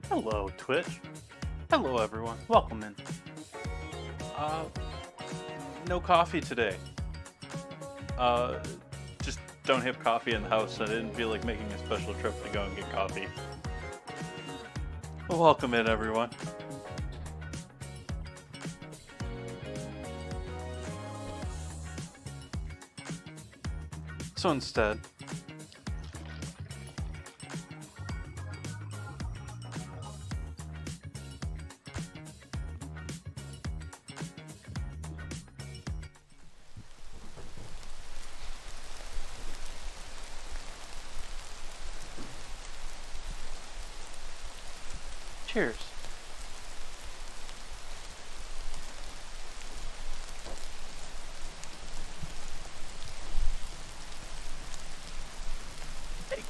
Hello, Twitch. Hello, everyone. Welcome in. No coffee today. Just don't have coffee in the house. I didn't feel like making a special trip to go and get coffee. Well, welcome in, everyone. So instead, cheers.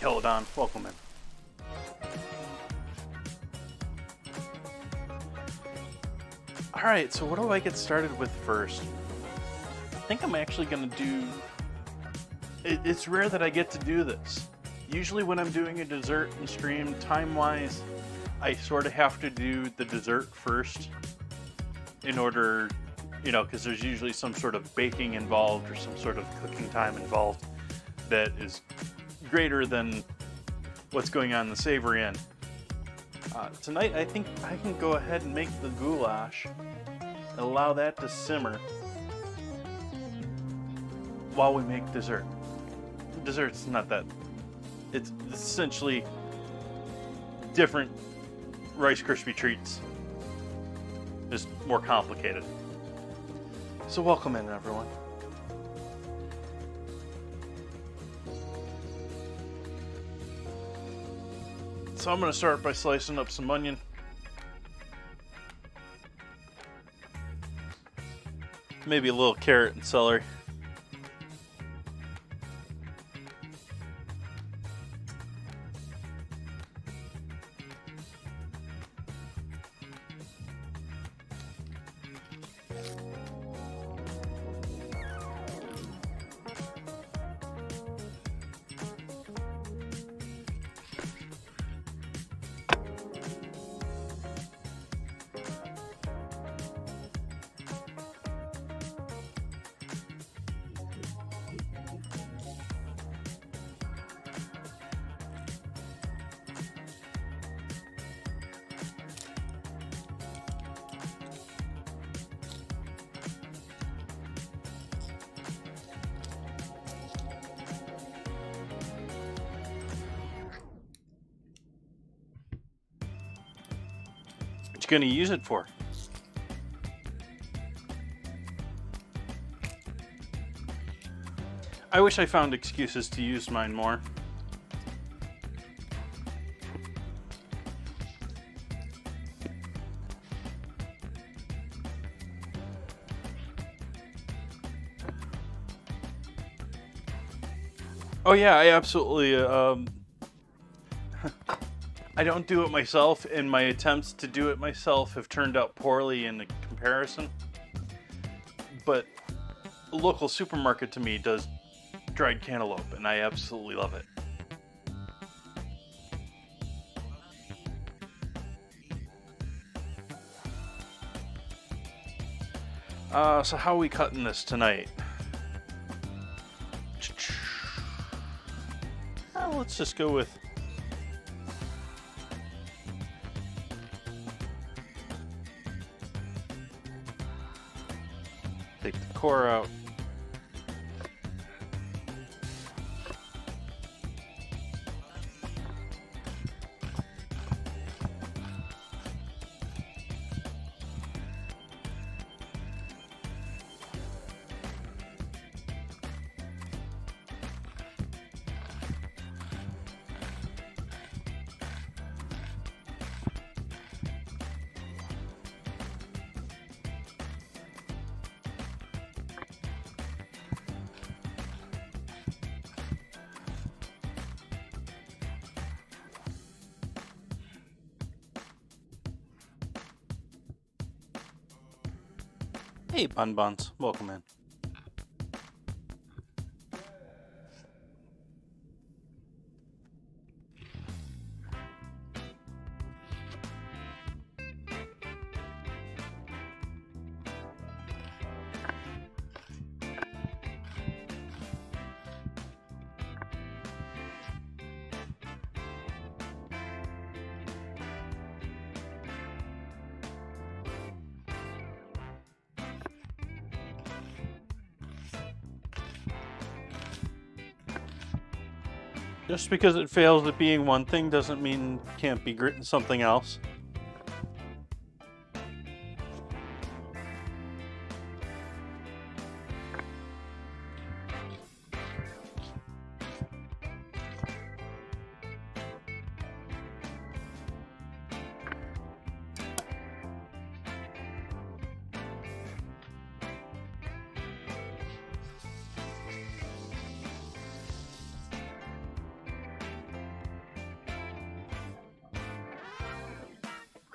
Hello, Don. Welcome in. Alright, so what do I get started with first? I think I'm actually going to do... It's rare that I get to do this. Usually when I'm doing a dessert in stream, time-wise, I sort of have to do the dessert first in order, you know, because there's usually some sort of baking involved or some sort of cooking time involved that is greater than what's going on in the savory end. Tonight, I think I can go ahead and make the goulash and allow that to simmer while we make dessert. Dessert's not that... It's essentially different Rice Krispie treats, just more complicated. So welcome in, everyone. So I'm going to start by slicing up some onion. Maybe a little carrot and celery. What you gonna use it for? I wish I found excuses to use mine more. Oh yeah, I absolutely, I don't do it myself, and my attempts to do it myself have turned out poorly in comparison. But a local supermarket to me does dried cantaloupe, and I absolutely love it. So how are we cutting this tonight? Let's just go with... Take the core out. Hey, Bun Buns, welcome in. Just because it fails at being one thing doesn't mean it can't be something else.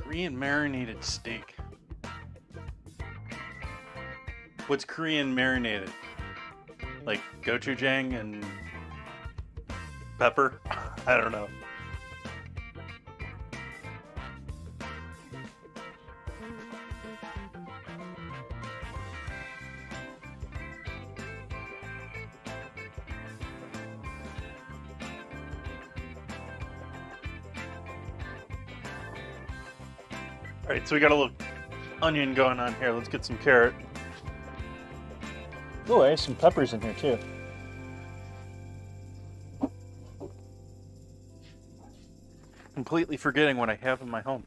Korean marinated steak. What's Korean marinated? Like gochujang and pepper? I don't know. Alright, so we got a little onion going on here. Let's get some carrot. Oh, I have some peppers in here too. Completely forgetting what I have in my home.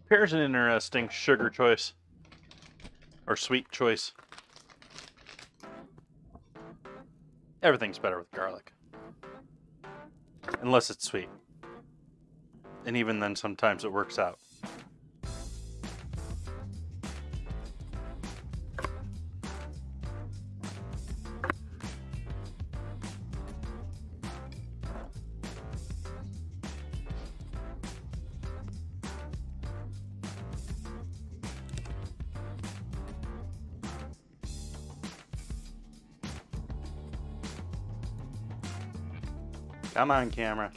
Pear's an interesting sugar choice. Or sweet choice. Everything's better with garlic. Unless it's sweet. And even then, sometimes it works out. Come on, camera.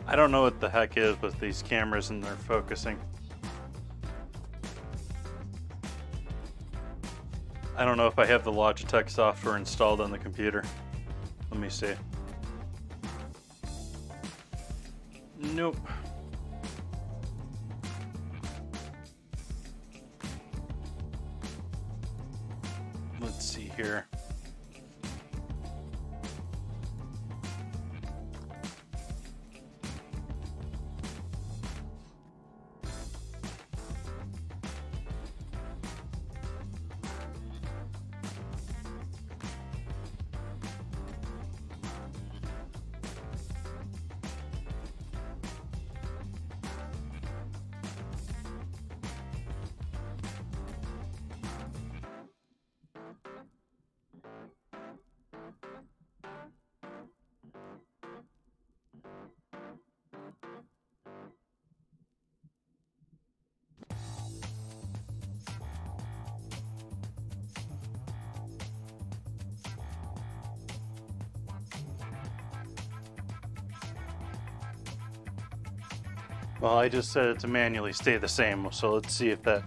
I don't know what the heck is with these cameras and their focusing. I don't know if I have the Logitech software installed on the computer. Let me see. Nope. Let's see here. Well, I just set it to manually stay the same, so let's see if that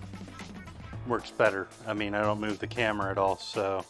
works better. I mean, I don't move the camera at all, so...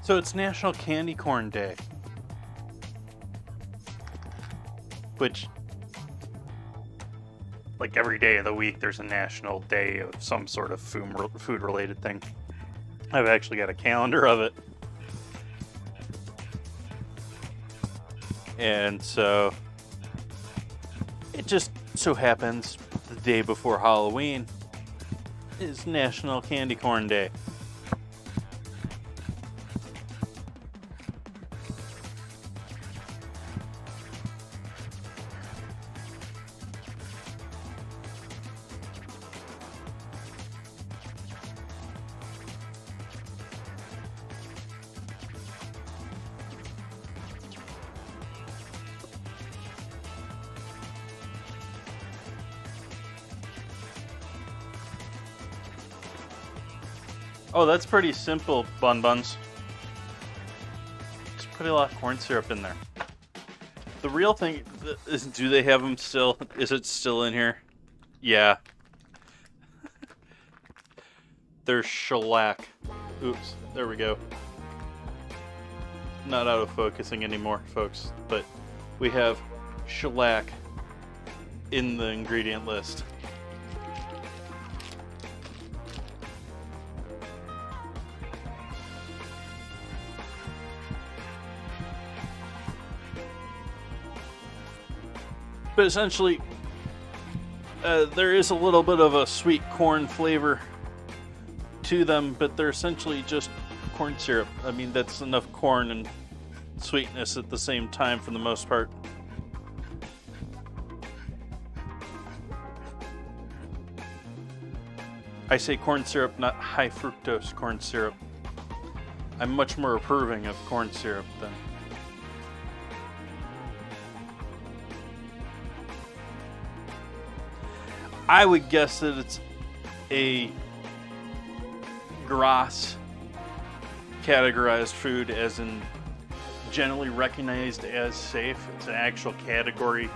So it's National Candy Corn Day. Which, like every day of the week, there's a national day of some sort of food-related thing. I've actually got a calendar of it. And so, it just so happens the day before Halloween is National Candy Corn Day. Oh, that's pretty simple, Bun Buns. Just put a lot of corn syrup in there. The real thing is, do they have them still? Is it still in here? Yeah. There's shellac. Oops, there we go. Not out of focusing anymore, folks, but we have shellac in the ingredient list. But essentially, there is a little bit of a sweet corn flavor to them, but they're essentially just corn syrup. I mean, that's enough corn and sweetness at the same time for the most part. I say corn syrup, not high fructose corn syrup. I'm much more approving of corn syrup than... I would guess that it's a GRAS categorized food, as in generally recognized as safe. It's an actual category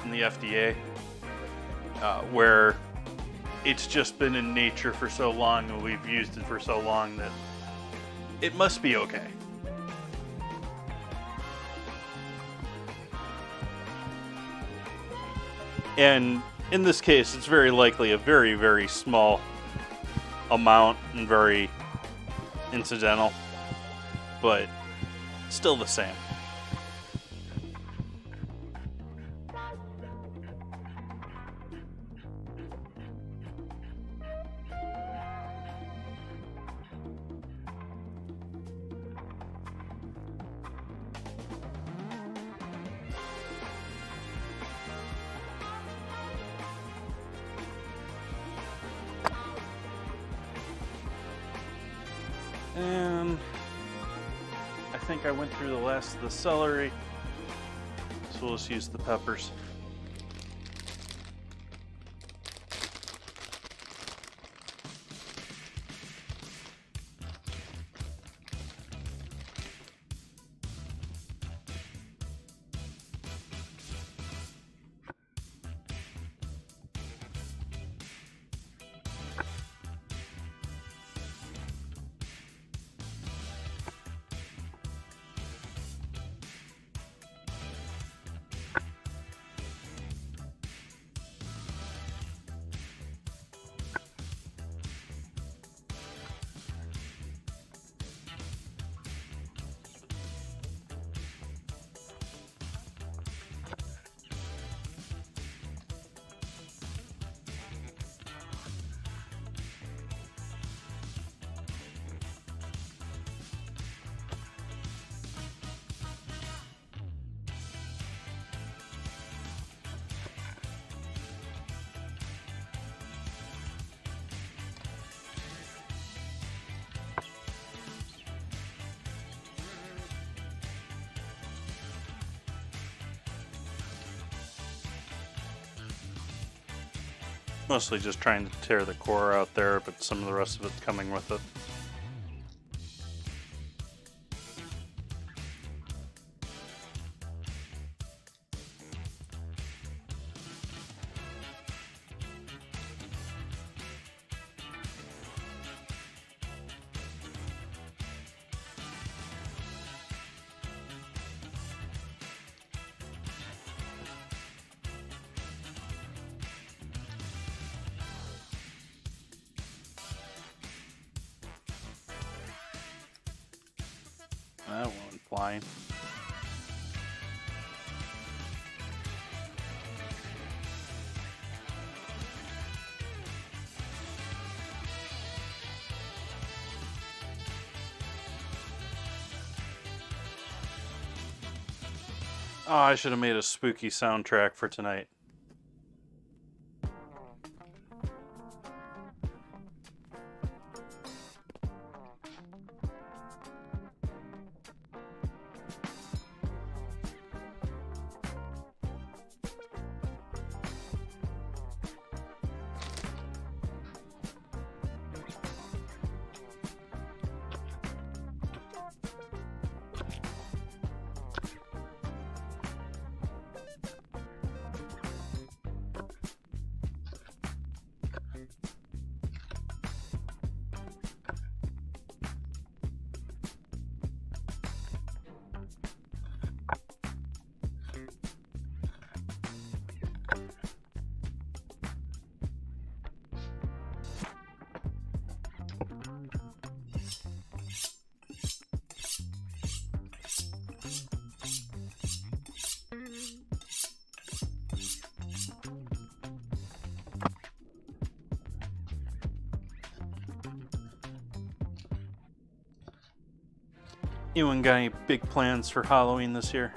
in the FDA, where it's just been in nature for so long and we've used it for so long that it must be okay. And in this case, it's very likely a very, very small amount and very incidental, but still the same. And I think I went through the last of the celery, so we'll just use the peppers. Mostly just trying to tear the core out there, but some of the rest of it's coming with it. That one flying. Oh, I should have made a spooky soundtrack for tonight. Anyone got any big plans for Halloween this year?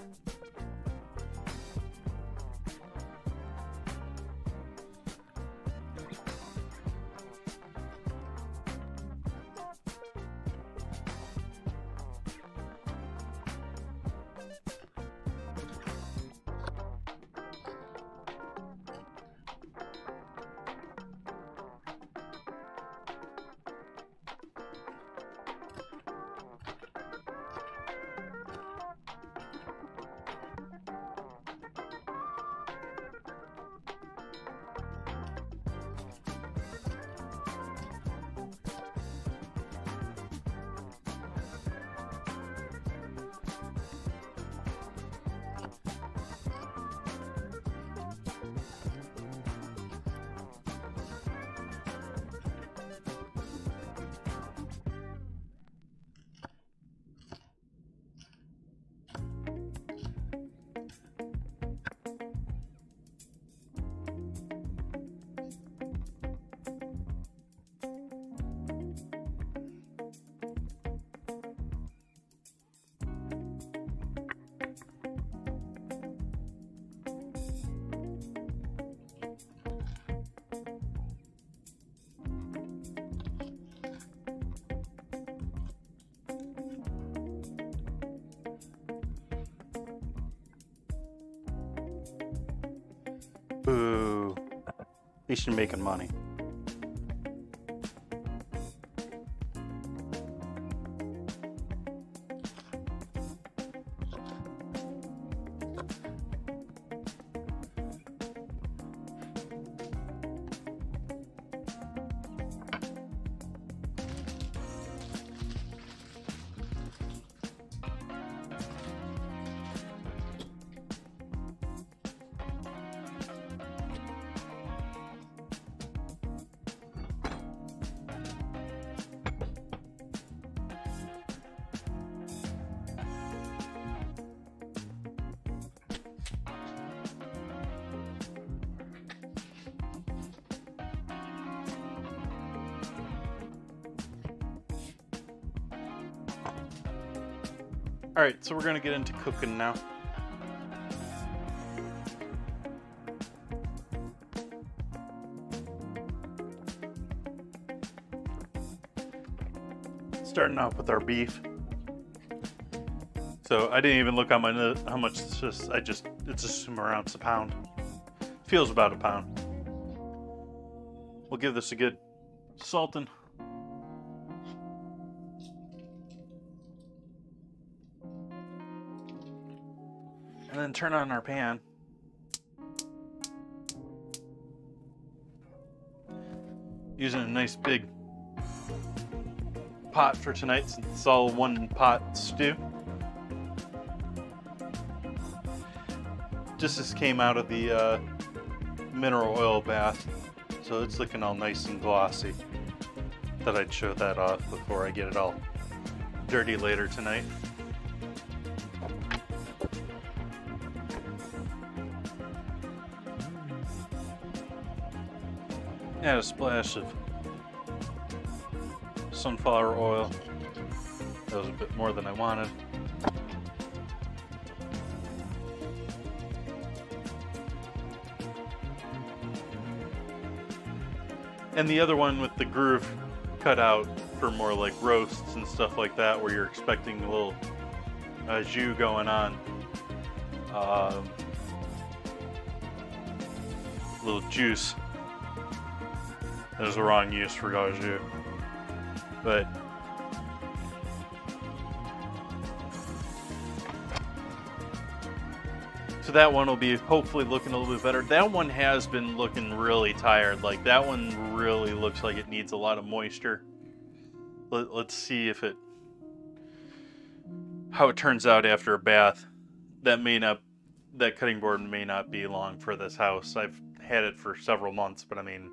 Boo. At least you're making money. Alright, so we're gonna get into cooking now. Starting off with our beef. So I didn't even look on my note how much it's just. It's assume around a pound. Feels about a pound. We'll give this a good salting. And then turn on our pan. Using a nice big pot for tonight since it's all one pot stew. Just this came out of the mineral oil bath, so it's looking all nice and glossy. Thought I'd show that off before I get it all dirty later tonight. Add a splash of sunflower oil. That was a bit more than I wanted. And the other one with the groove cut out for more like roasts and stuff like that, where you're expecting a little jus going on. Little juice. There's the wrong use for au jus. But so that one will be hopefully looking a little bit better. That one has been looking really tired. Like that one really looks like it needs a lot of moisture. Let's see if how it turns out after a bath. That cutting board may not be long for this house. I've had it for several months, but I mean,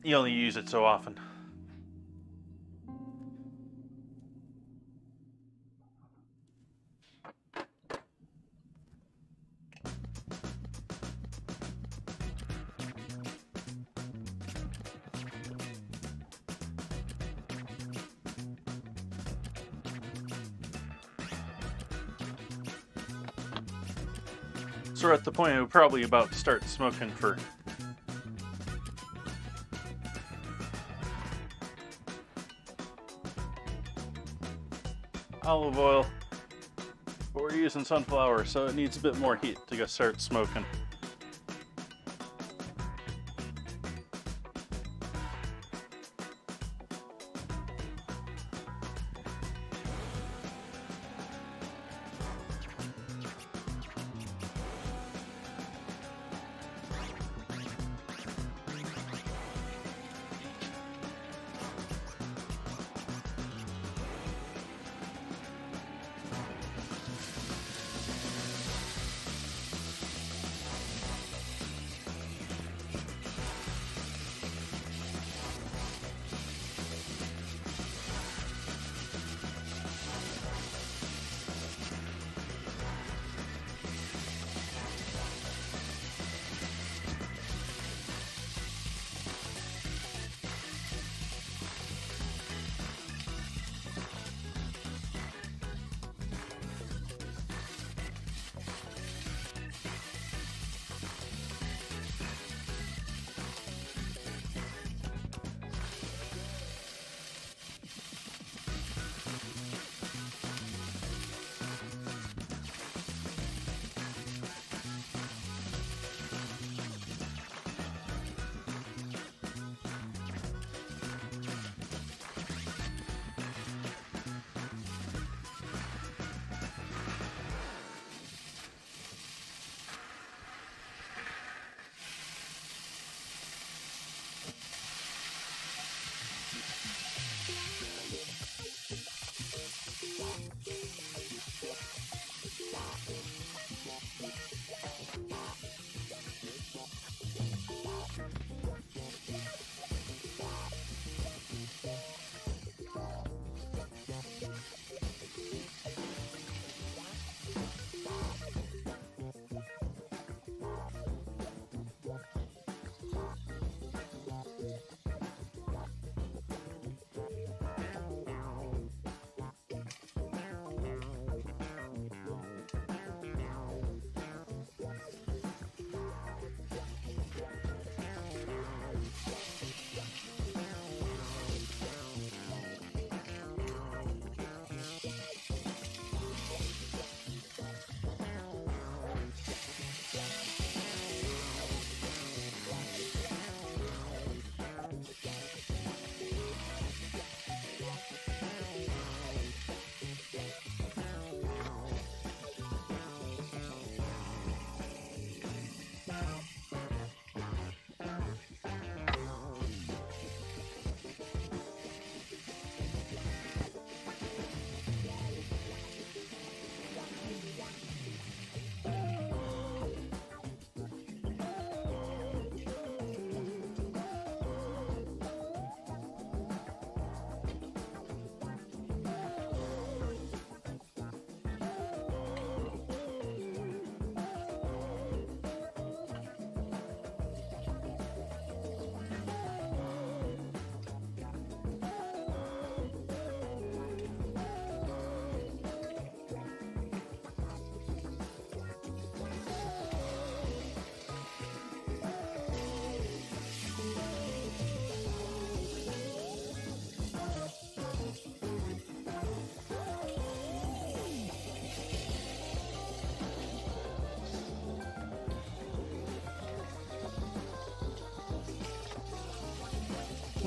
you only use it so often. So we're at the point we're probably about to start smoking for olive oil. But we're using sunflower, so it needs a bit more heat to get start smoking.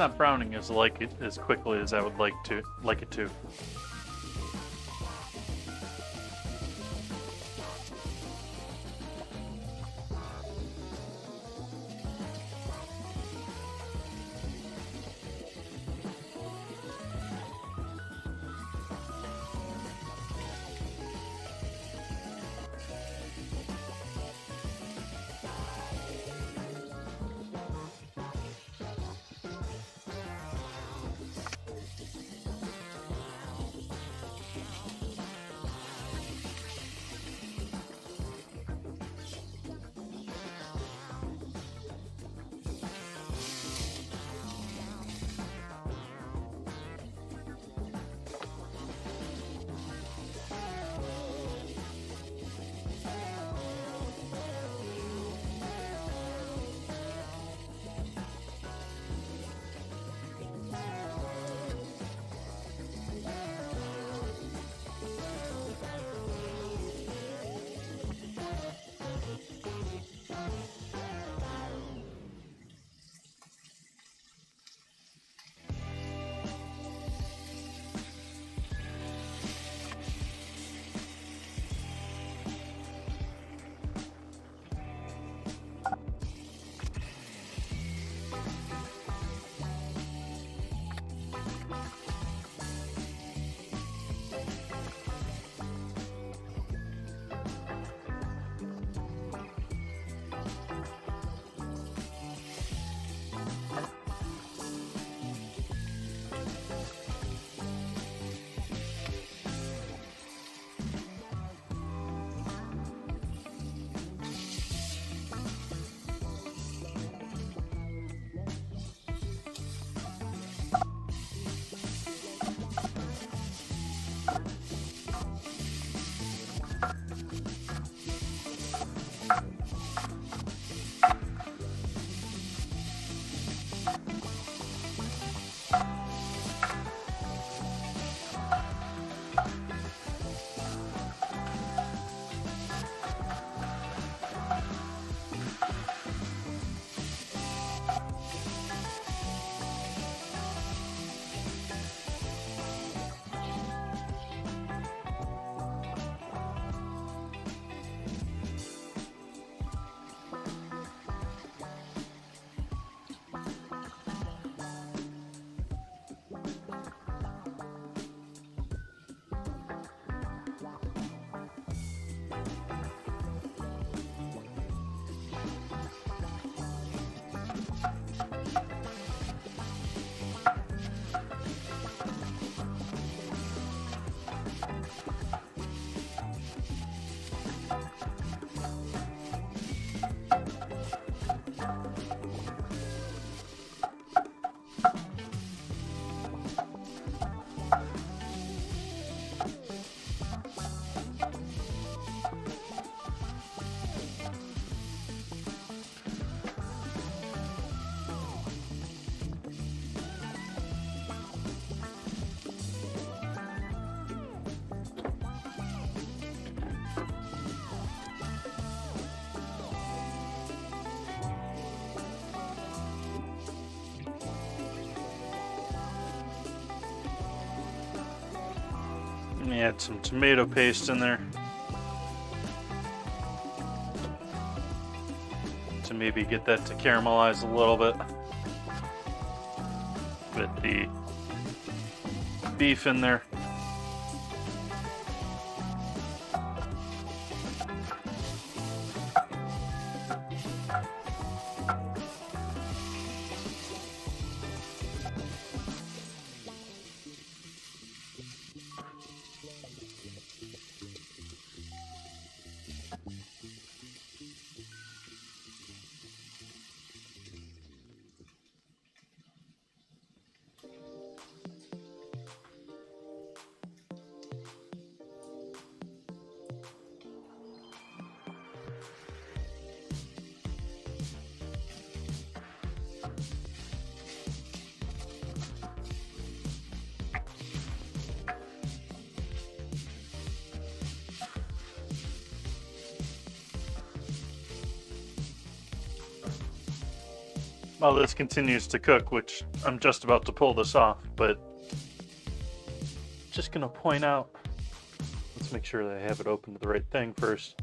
not browning as quickly as I would like it to. Add some tomato paste in there to maybe get that to caramelize a little bit with the beef in there. While this continues to cook, which I'm just about to pull this off, but just gonna point out, let's make sure that I have it open to the right thing first.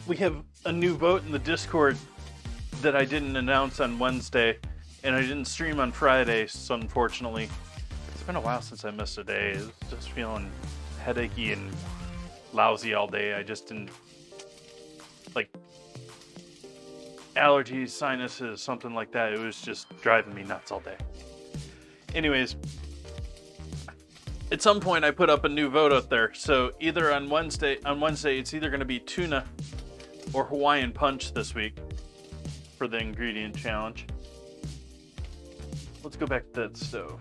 We have a new vote in the Discord that I didn't announce on Wednesday, and I didn't stream on Friday, so unfortunately, it's been a while since I missed a day. I was just feeling headachy and lousy all day. I just didn't, like, allergies, sinuses, something like that. It was just driving me nuts all day. Anyways, at some point I put up a new vote out there. So either on Wednesday it's either going to be tuna or Hawaiian punch this week for the ingredient challenge. Let's go back to that stove.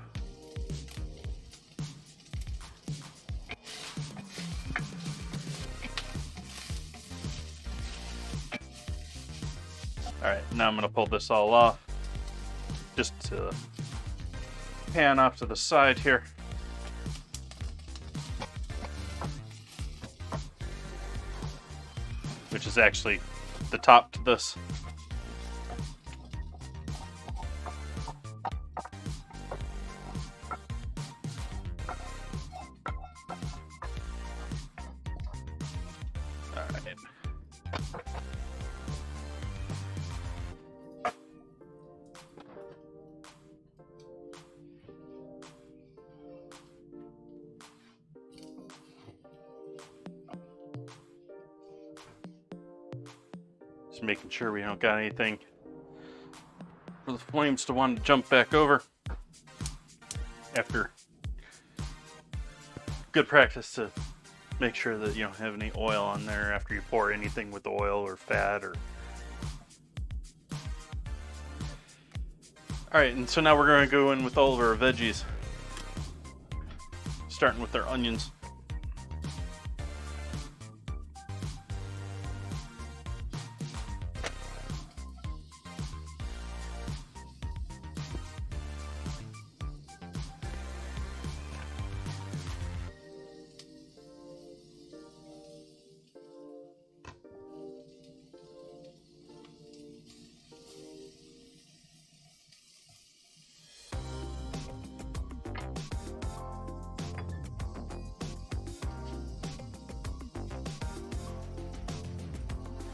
Alright, now I'm going to pull this all off. Just to pan off to the side here. Which is actually the top to this. Alright. Just making sure we don't got anything for the flames to want to jump back over. After good practice to make sure that you don't have any oil on there after you pour anything with oil or fat or... Alright, and so now we're going to go in with all of our veggies. Starting with our onions.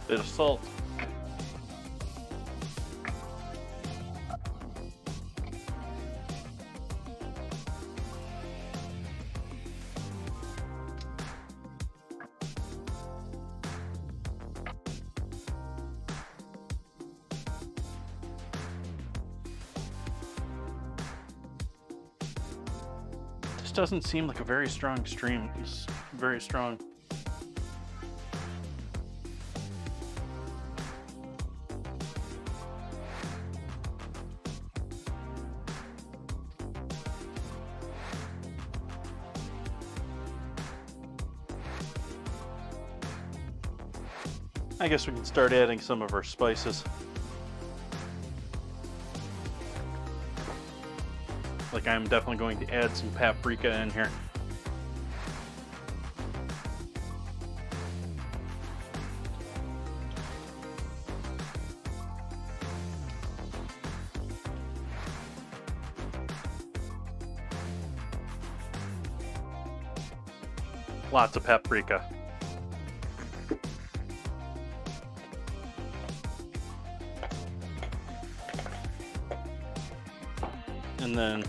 Bit of salt. This doesn't seem like a very strong stream. It's very strong. I guess we can start adding some of our spices. Like I'm definitely going to add some paprika in here. Lots of paprika. And then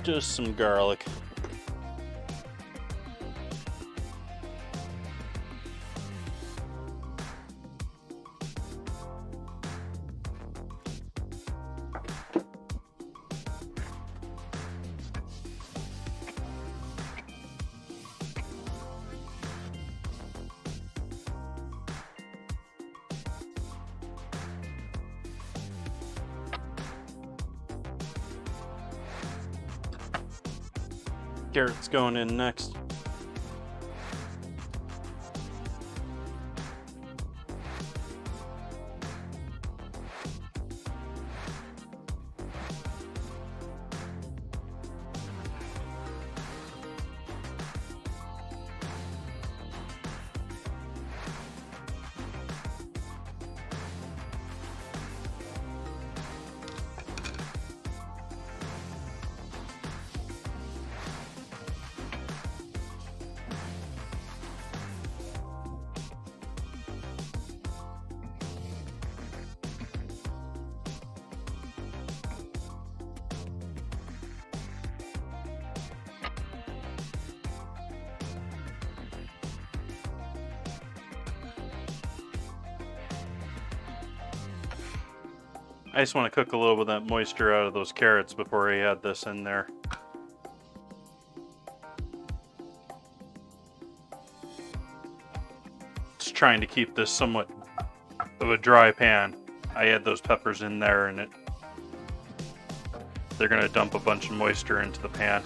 just some garlic. Carrots going in next. I just want to cook a little bit of that moisture out of those carrots before I add this in there. Just trying to keep this somewhat of a dry pan. I add those peppers in there and they're going to dump a bunch of moisture into the pan.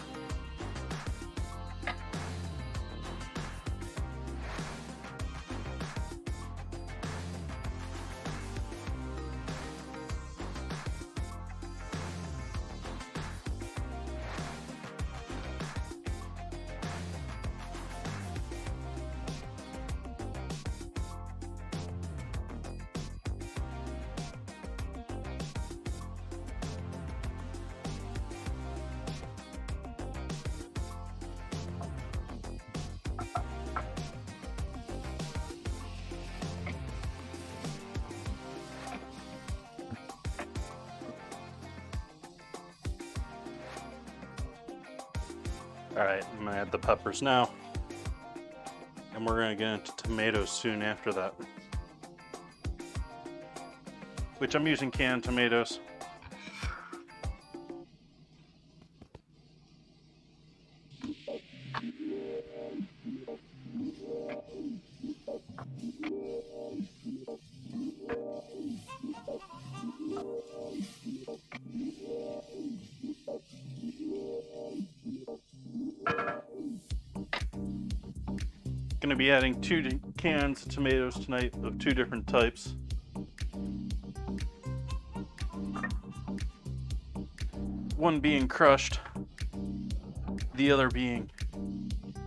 Alright, I'm going to add the peppers now. And we're going to get into tomatoes soon after that. Which I'm using canned tomatoes. Going to be adding 2 cans of tomatoes tonight of 2 different types. One being crushed, the other being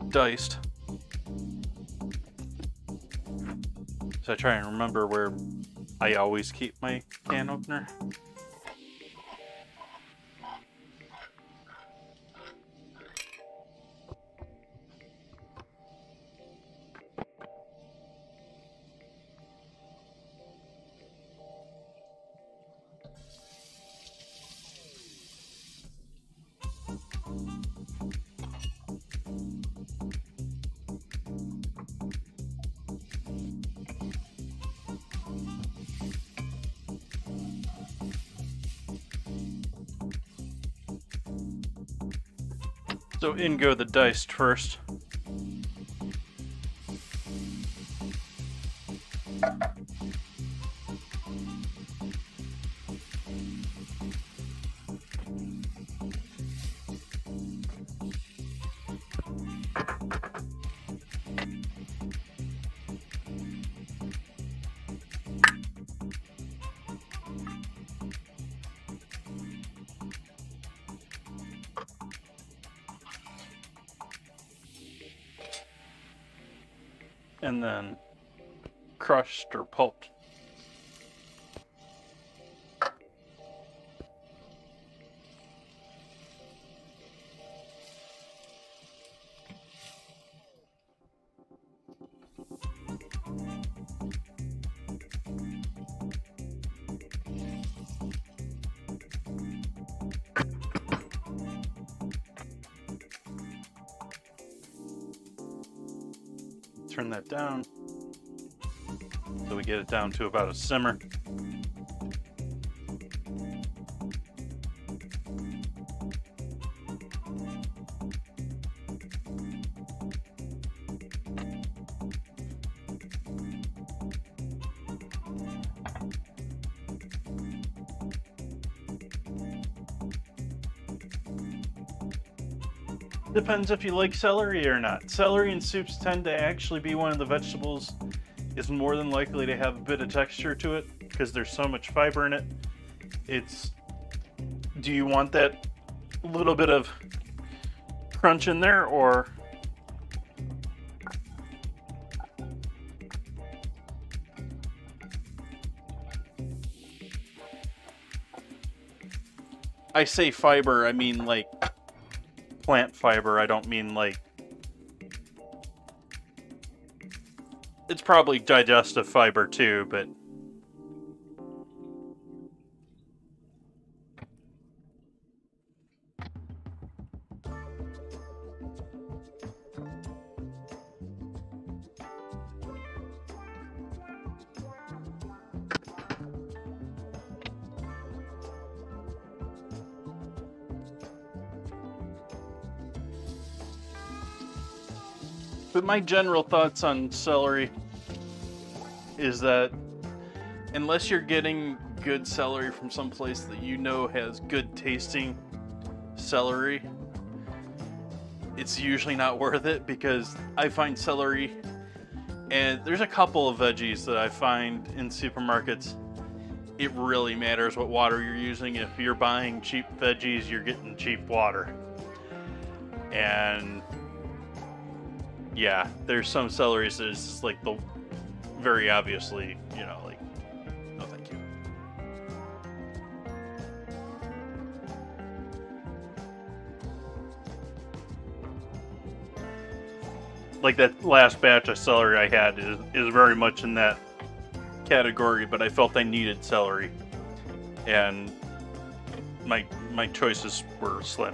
diced. So I try and remember where I always keep my can opener. So in go the diced first. And then crushed or pulped. turn that down so we get it down to about a simmer. Depends if you like celery or not. Celery in soups tend to actually be one of the vegetables is more than likely to have a bit of texture to it because there's so much fiber in it. Do you want that little bit of crunch in there, or I say fiber, I mean like plant fiber. I don't mean like, it's probably digestive fiber too, but my general thoughts on celery is that unless you're getting good celery from some place that you know has good tasting celery, it's usually not worth it, because I find celery, and there's a couple of veggies that I find in supermarkets, it really matters what water you're using. If you're buying cheap veggies, you're getting cheap water. And yeah, there's some celeries that is just like the very obviously, you know, like, no thank you. Like that last batch of celery I had is very much in that category, but I felt I needed celery, and my choices were slim.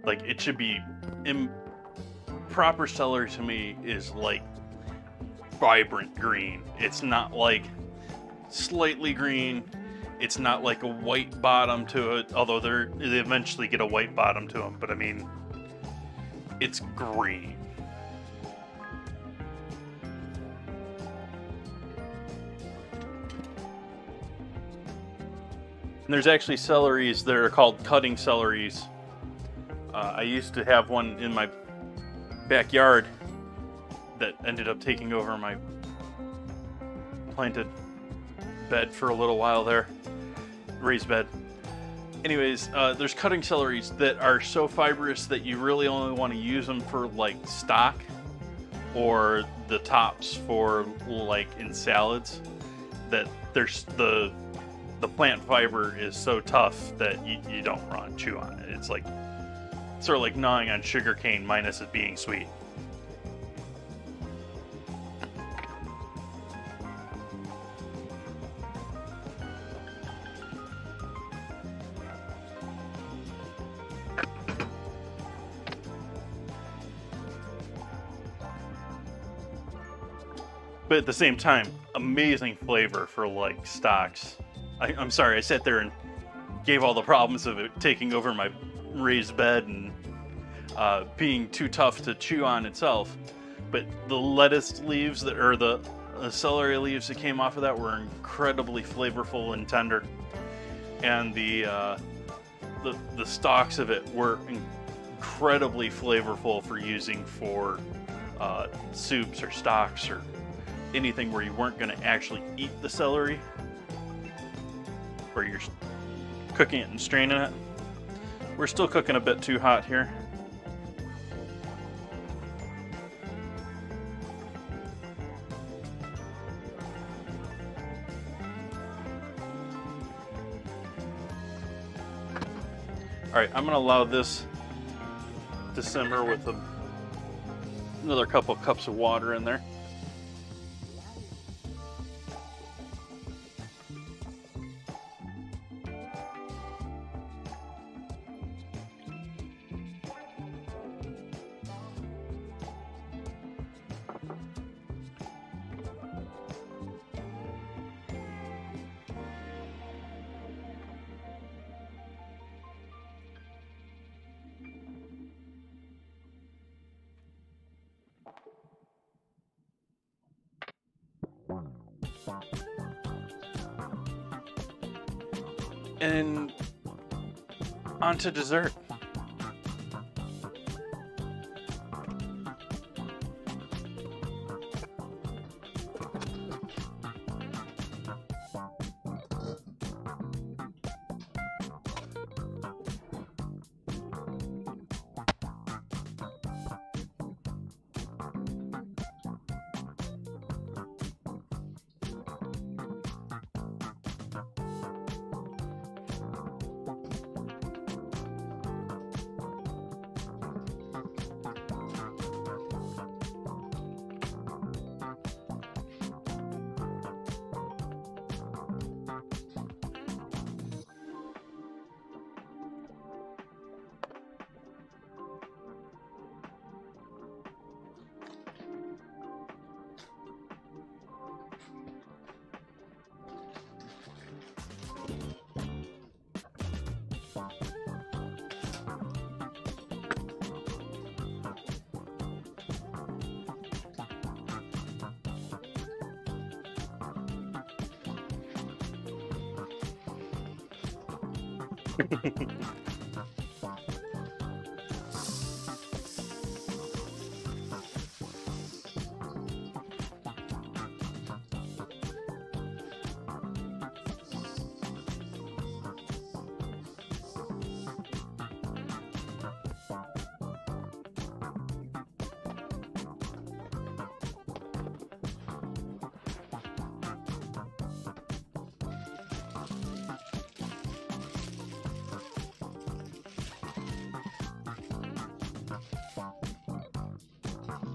Like, it should be proper celery to me is like vibrant green. It's not like slightly green. It's not like a white bottom to it, although they eventually get a white bottom to them. But I mean, it's green. And there's actually celeries that are called cutting celeries. I used to have one in my backyard that ended up taking over my planted bed for a little while there, raised bed. Anyways, there's cutting celeries that are so fibrous that you really only want to use them for like stock or the tops for like in salads. That there's the plant fiber is so tough that you don't want to chew on it. It's like sort of like gnawing on sugar cane minus it being sweet. But at the same time, amazing flavor for like stocks. I'm sorry, I sat there and gave all the problems of it taking over my raised bed and being too tough to chew on itself. But the lettuce leaves that, or the celery leaves that came off of that were incredibly flavorful and tender. And the stalks of it were incredibly flavorful for using for soups or stocks or anything where you weren't going to actually eat the celery, where you're cooking it and straining it. We're still cooking a bit too hot here. All right, I'm going to allow this to simmer with another couple cups of water in there. And on to dessert.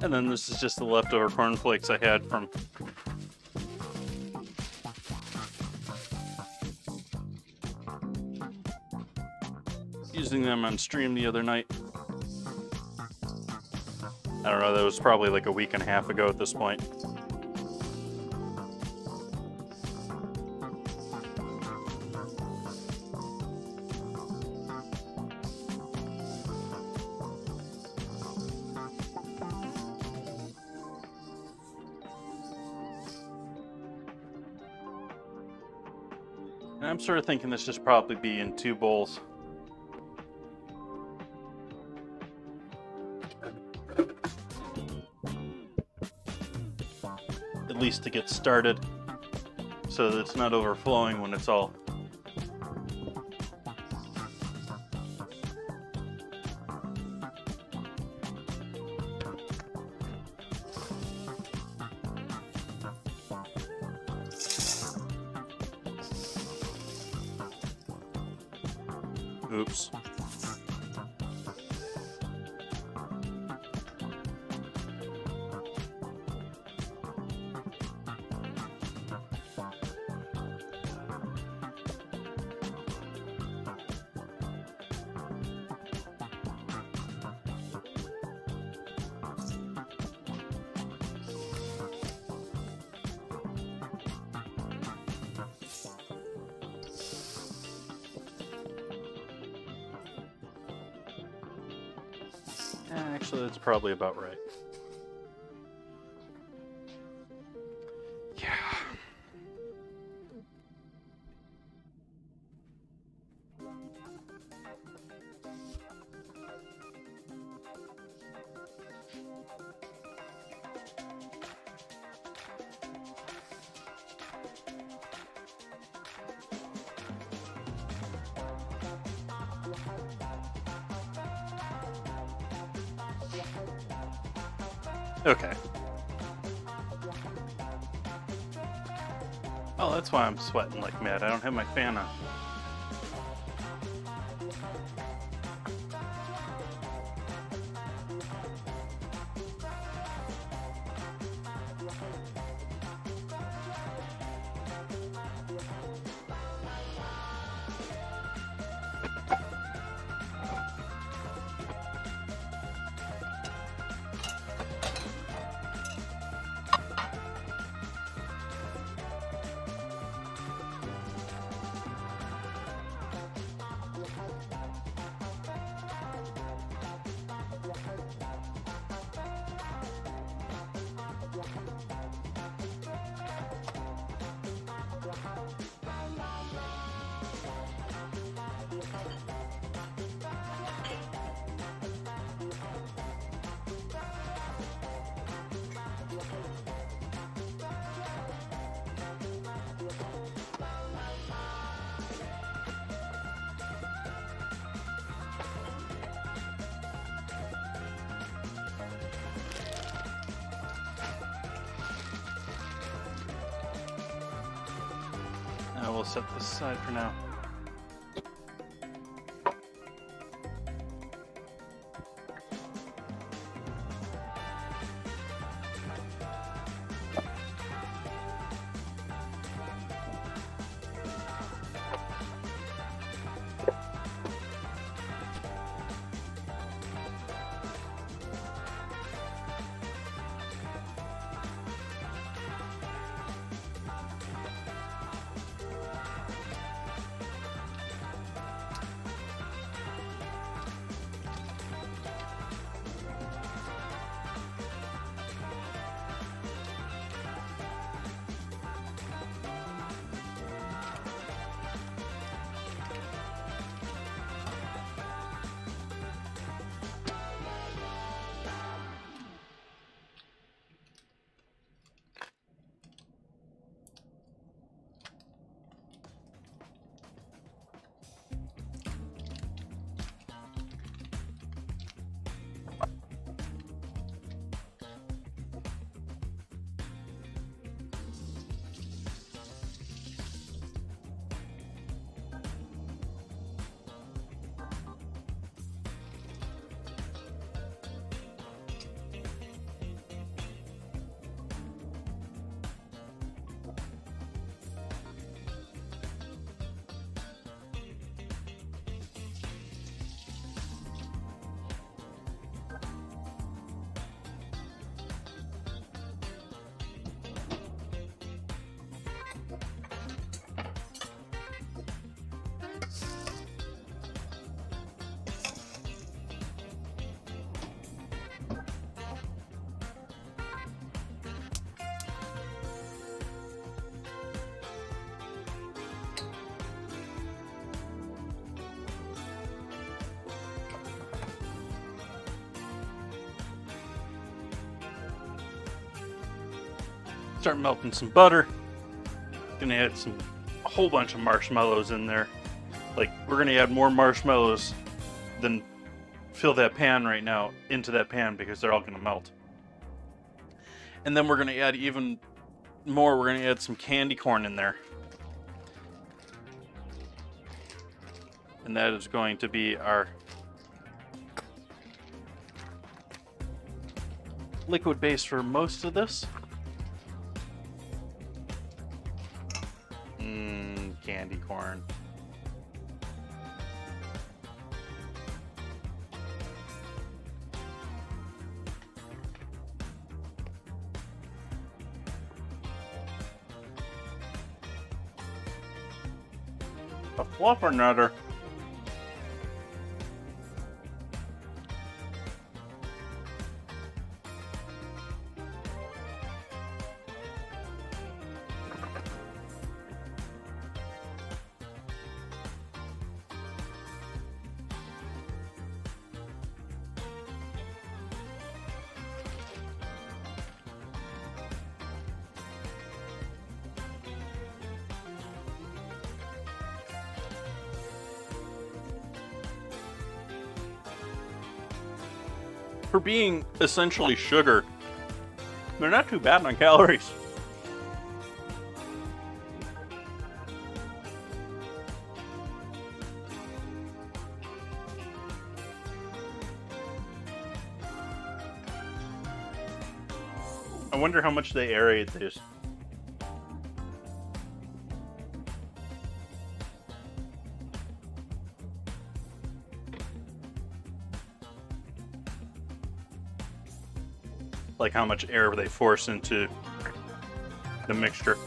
And then this is just the leftover cornflakes I had from using them on stream the other night. I don't know, that was probably like a week and a half ago at this point. And I'm sort of thinking this should probably be in 2 bowls. At least to get started, so that it's not overflowing when it's all. Oops. Actually, that's probably about right. Yeah. Okay. Oh, that's why I'm sweating like mad. I don't have my fan on. I will set this aside for now. Start melting some butter. Gonna add a whole bunch of marshmallows in there. Like, we're gonna add more marshmallows than fill that pan right now into that pan because they're all gonna melt. And then we're gonna add even more. We're gonna add some candy corn in there. And that is going to be our liquid base for most of this. Candy corn. A fluffernutter. For being essentially sugar, they're not too bad on calories. I wonder how much they aerate these. Like how much air they force into the mixture.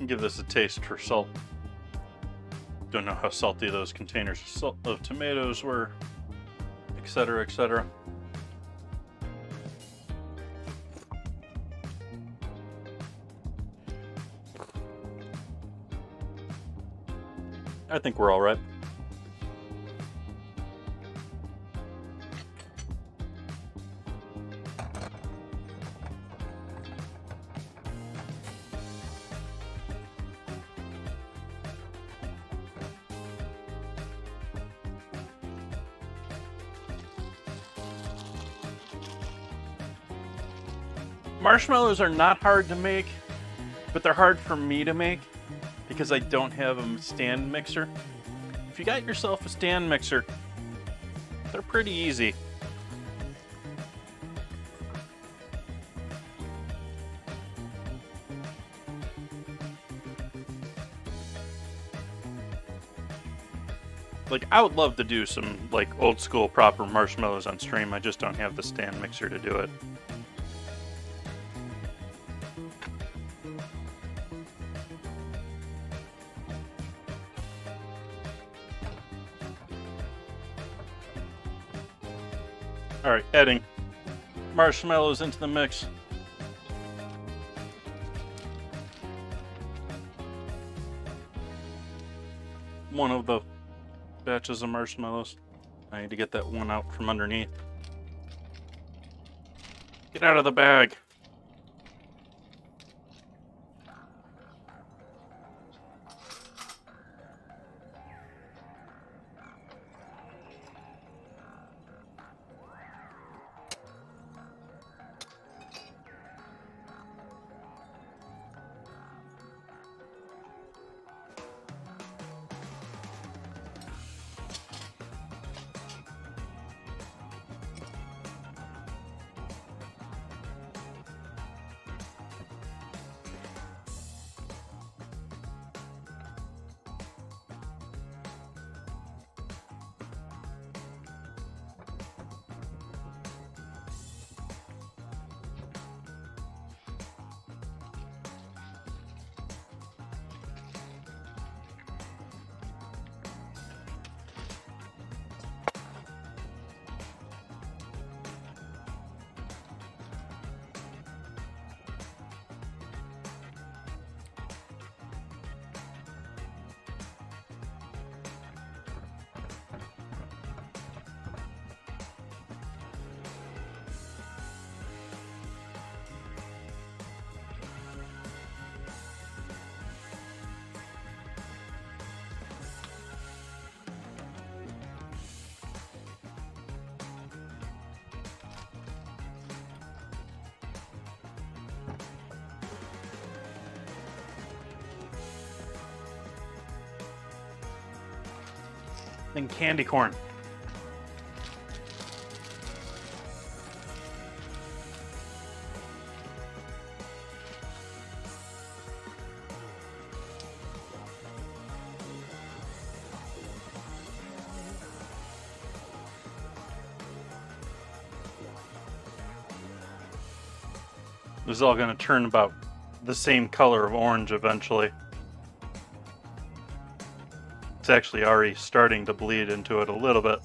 Give this a taste for salt. Don't know how salty those containers of tomatoes were, etc., etc. I think we're all right. Marshmallows are not hard to make, but they're hard for me to make because I don't have a stand mixer. If you got yourself a stand mixer, they're pretty easy. Like, I would love to do some, like, old school proper marshmallows on stream. I just don't have the stand mixer to do it. Alright, adding marshmallows into the mix. One of the batches of marshmallows. I need to get that one out from underneath. Get out of the bag. And candy corn. This is all going to turn about the same color of orange eventually. It's actually already starting to bleed into it a little bit.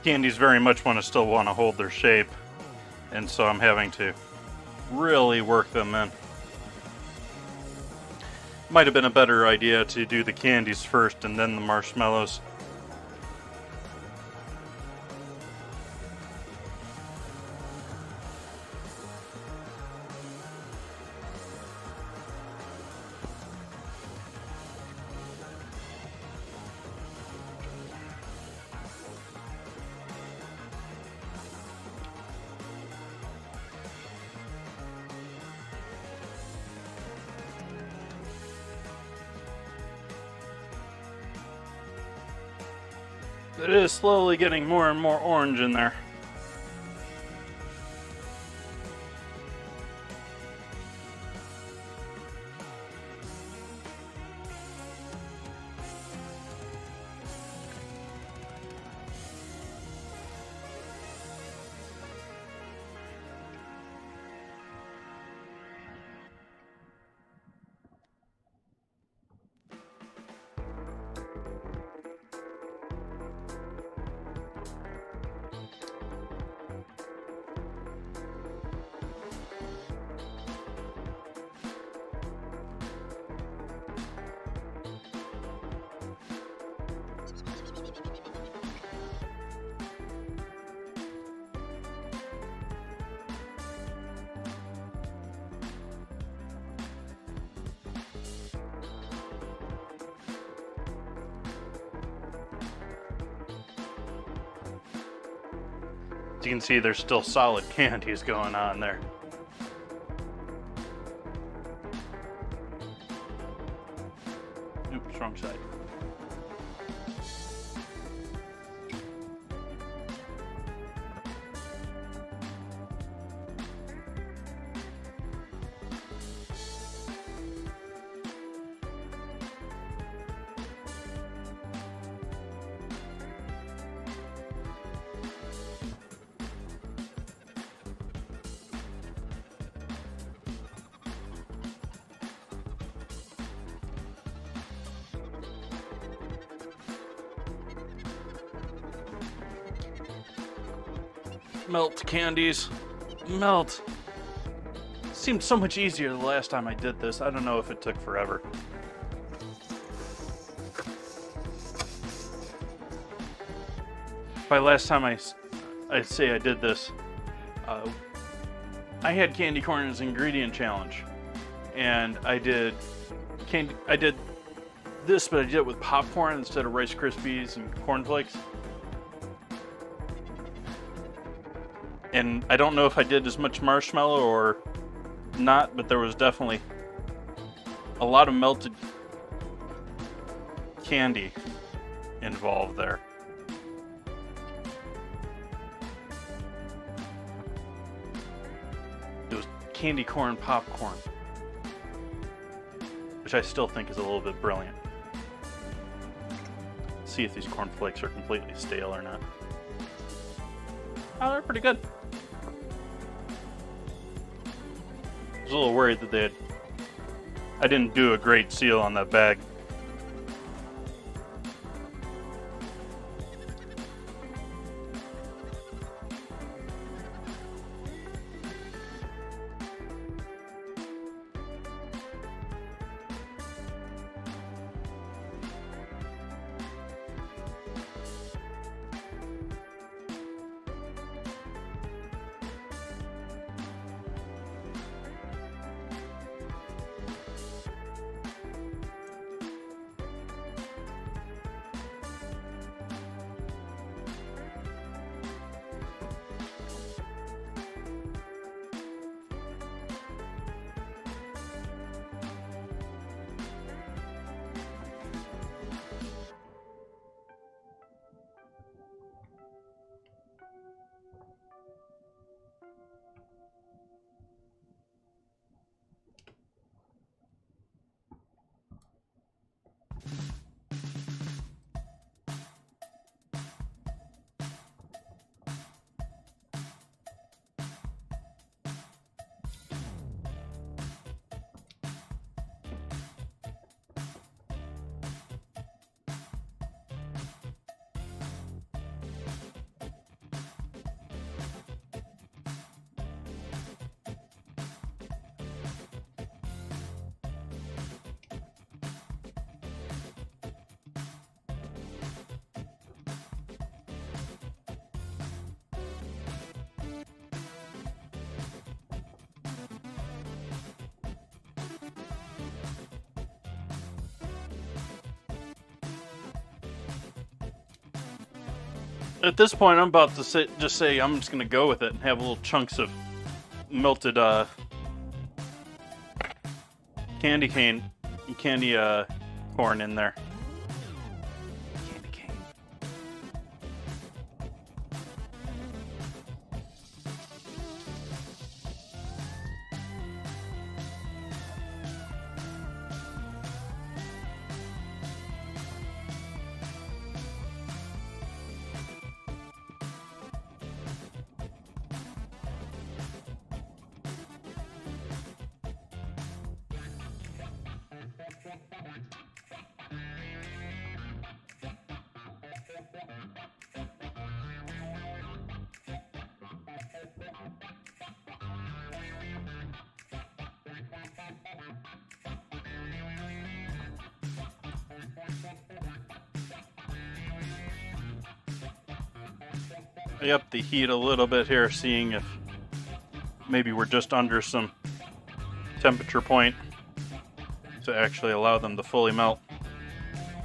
candies very much still want to hold their shape, and so I'm having to really work them in. Might have been a better idea to do the candies first and then the marshmallows. It is slowly getting more and more orange in there. As you can see, there's still solid candies going on there. Oops, wrong side. Melt candies. Melt. Seemed so much easier the last time I did this. I don't know if it took forever. By last time I'd say I did this, I had candy corn as ingredient challenge, and I did this, but I did it with popcorn instead of Rice Krispies and cornflakes. And I don't know if I did as much marshmallow or not, but there was definitely a lot of melted candy involved there. It was candy corn popcorn, which I still think is a little bit brilliant. Let's see if these cornflakes are completely stale or not. Oh, they're pretty good. I was a little worried that I didn't do a great seal on that bag. At this point, I'm about to just say I'm just gonna go with it and have little chunks of melted candy corn in there. Candy cane. I upped the heat a little bit here, seeing if maybe we're just under some temperature point to actually allow them to fully melt.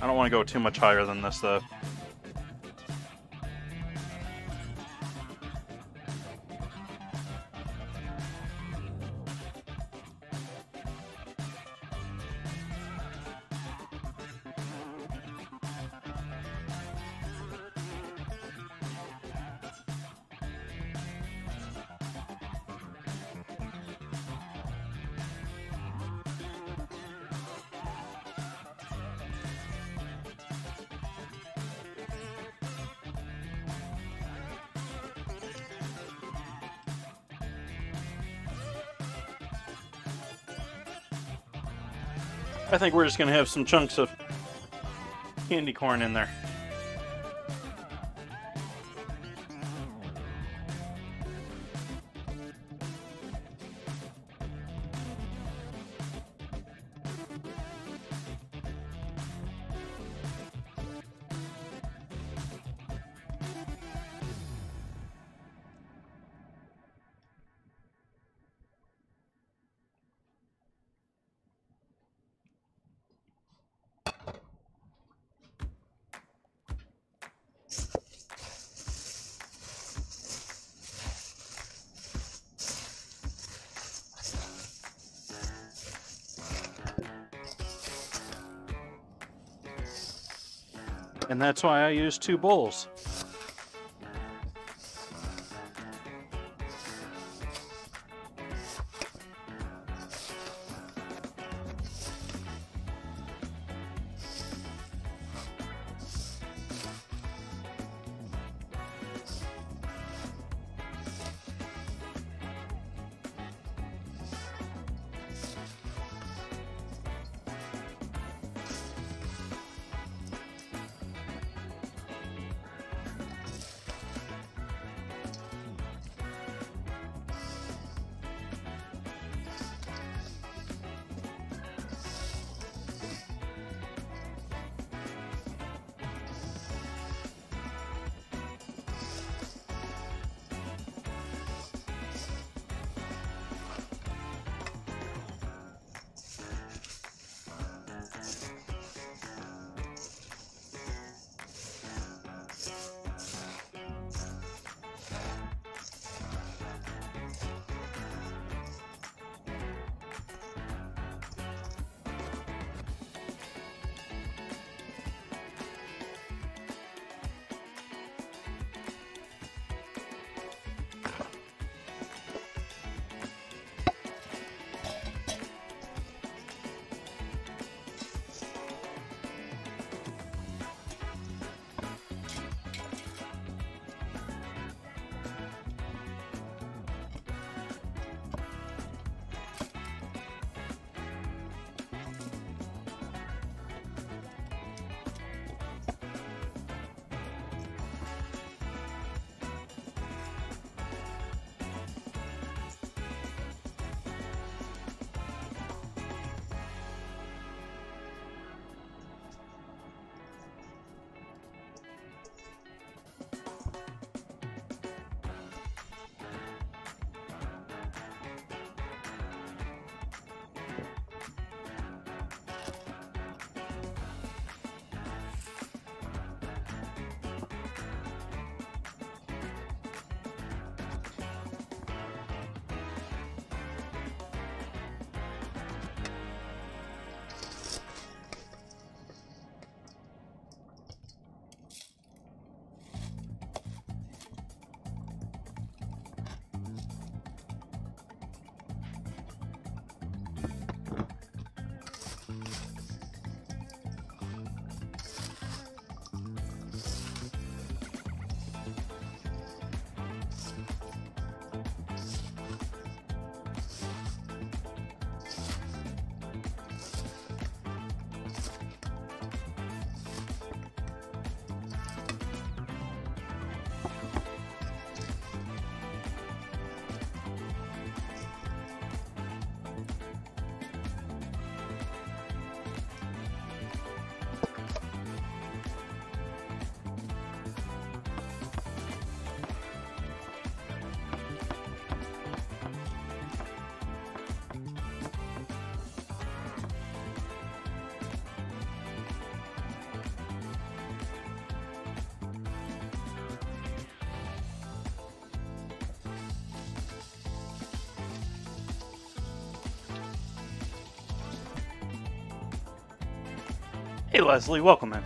I don't want to go too much higher than this though. I think we're just going to have some chunks of candy corn in there. And that's why I use 2 bowls. Hey Leslie, welcome in.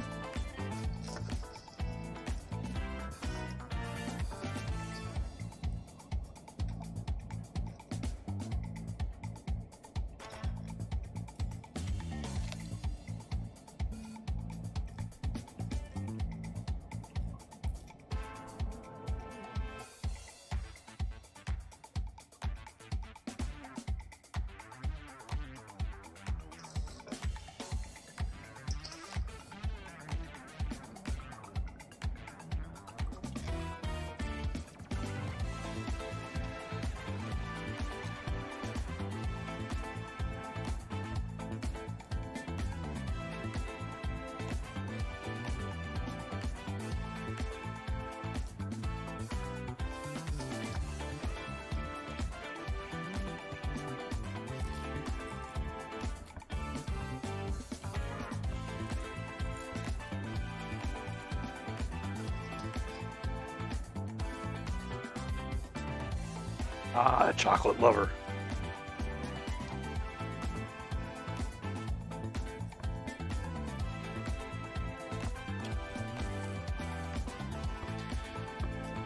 Ah, chocolate lover.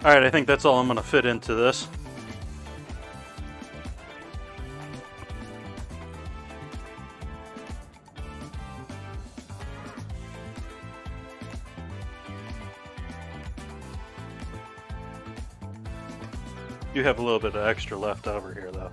Alright, I think that's all I'm going to fit into this. You have a little bit of extra left over here, though.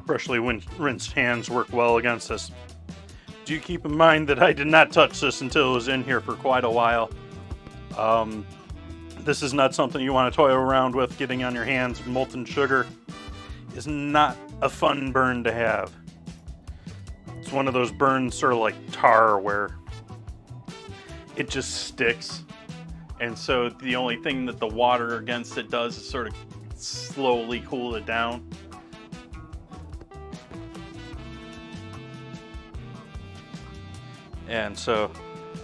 Freshly rinsed hands work well against this. Do keep in mind that I did not touch this until it was in here for quite a while. This is not something you want to toy around with. Getting on your hands. Molten sugar is not a fun burn to have. It's one of those burns sort of like tar where it just sticks. And so the only thing that the water against it does is sort of slowly cool it down. And so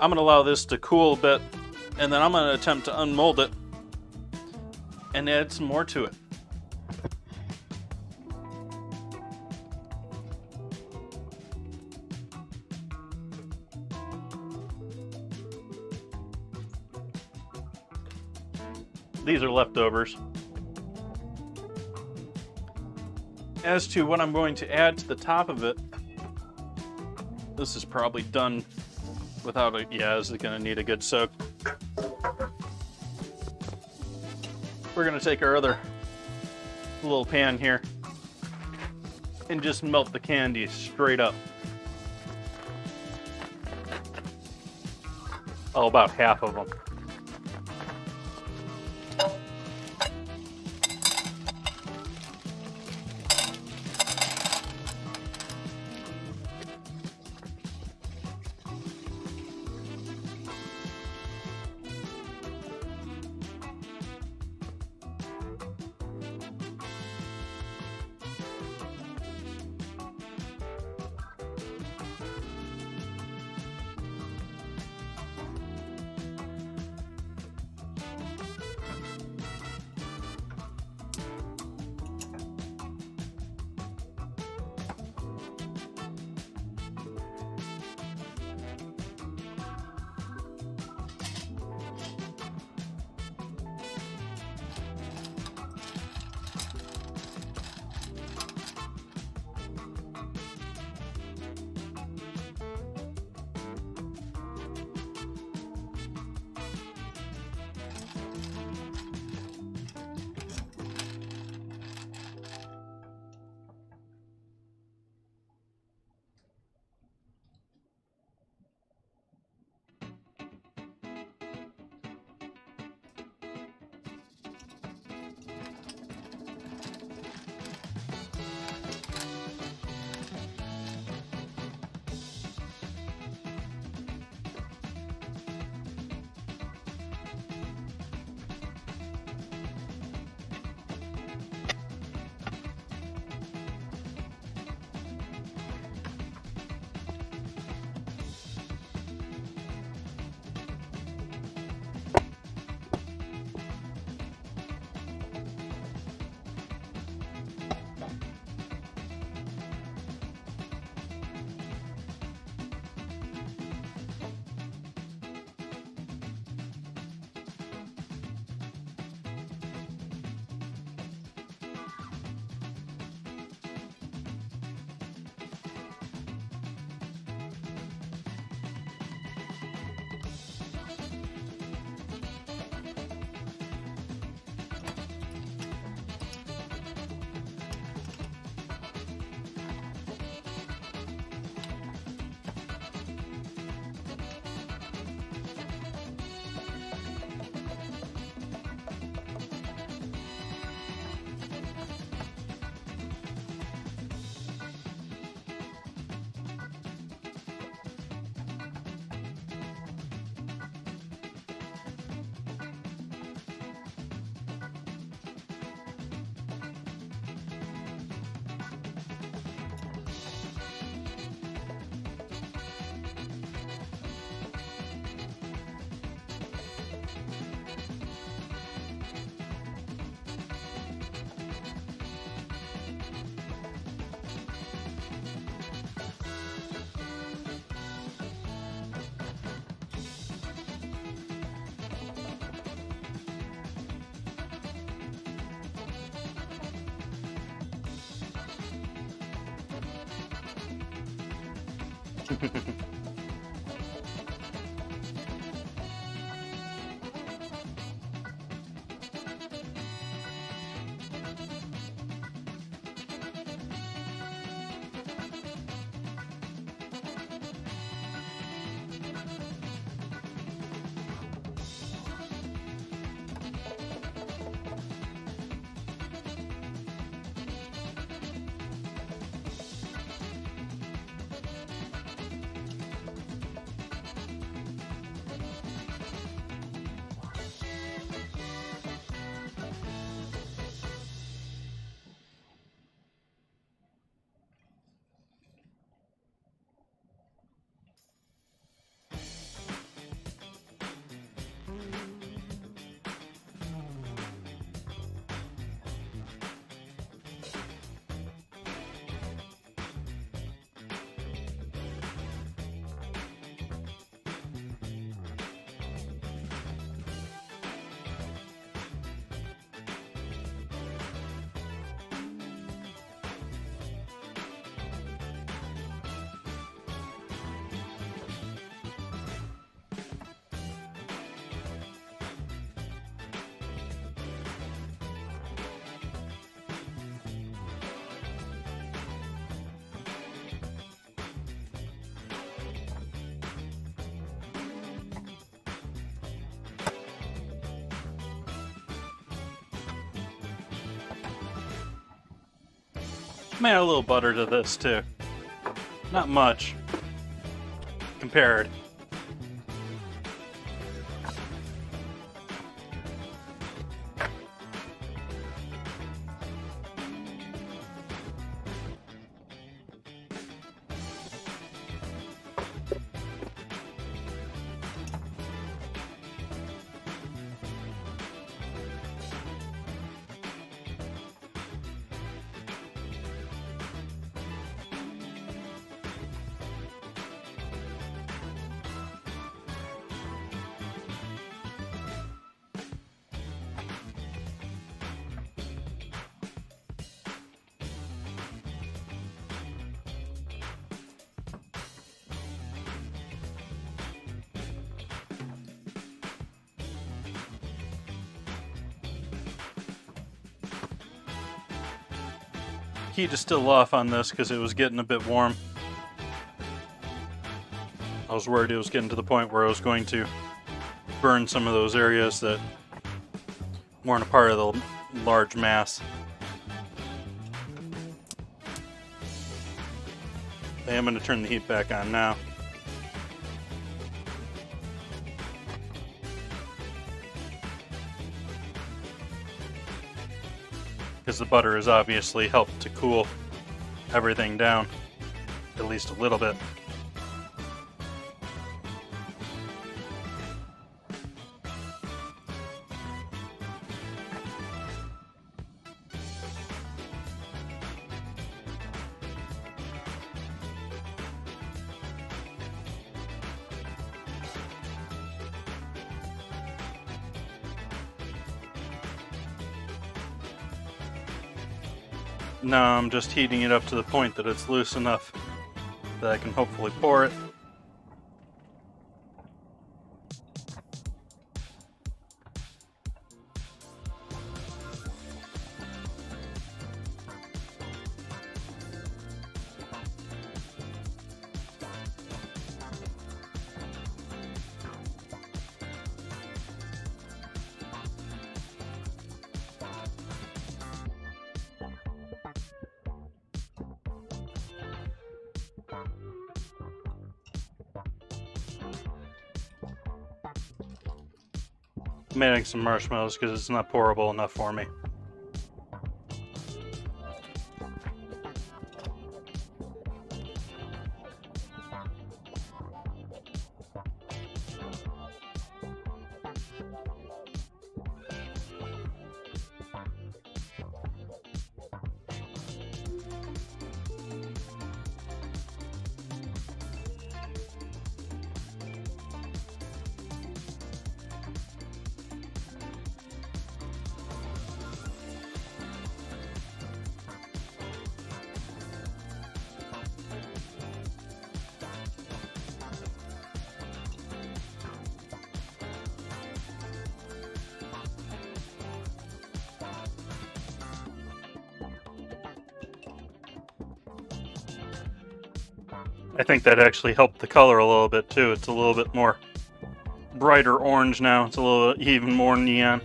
I'm going to allow this to cool a bit, and then I'm going to attempt to unmold it and add some more to it. These are leftovers. As to what I'm going to add to the top of it, this is probably done without a, yeah, this is gonna need a good soak. We're gonna take our other little pan here and just melt the candy straight up. Oh, about half of them. I'm add a little butter to this too. Not much compared. Heat is still off on this because it was getting a bit warm. I was worried it was getting to the point where I was going to burn some of those areas that weren't a part of the large mass. I am going to turn the heat back on now. Because the butter has obviously helped to cool everything down, at least a little bit. Now I'm just heating it up to the point that it's loose enough that I can hopefully pour it. I'm adding some marshmallows because it's not pourable enough for me. I think that actually helped the color a little bit too. It's a little bit more brighter orange now. It's a little even more neon.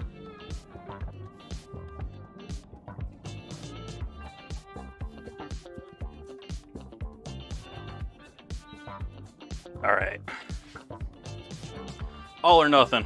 All right. All or nothing.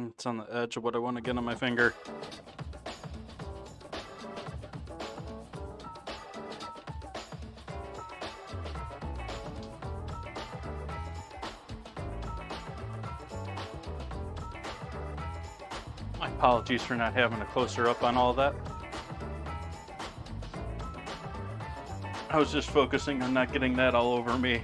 It's on the edge of what I want to get on my finger. My apologies for not having a closer up on all that. I was just focusing on not getting that all over me.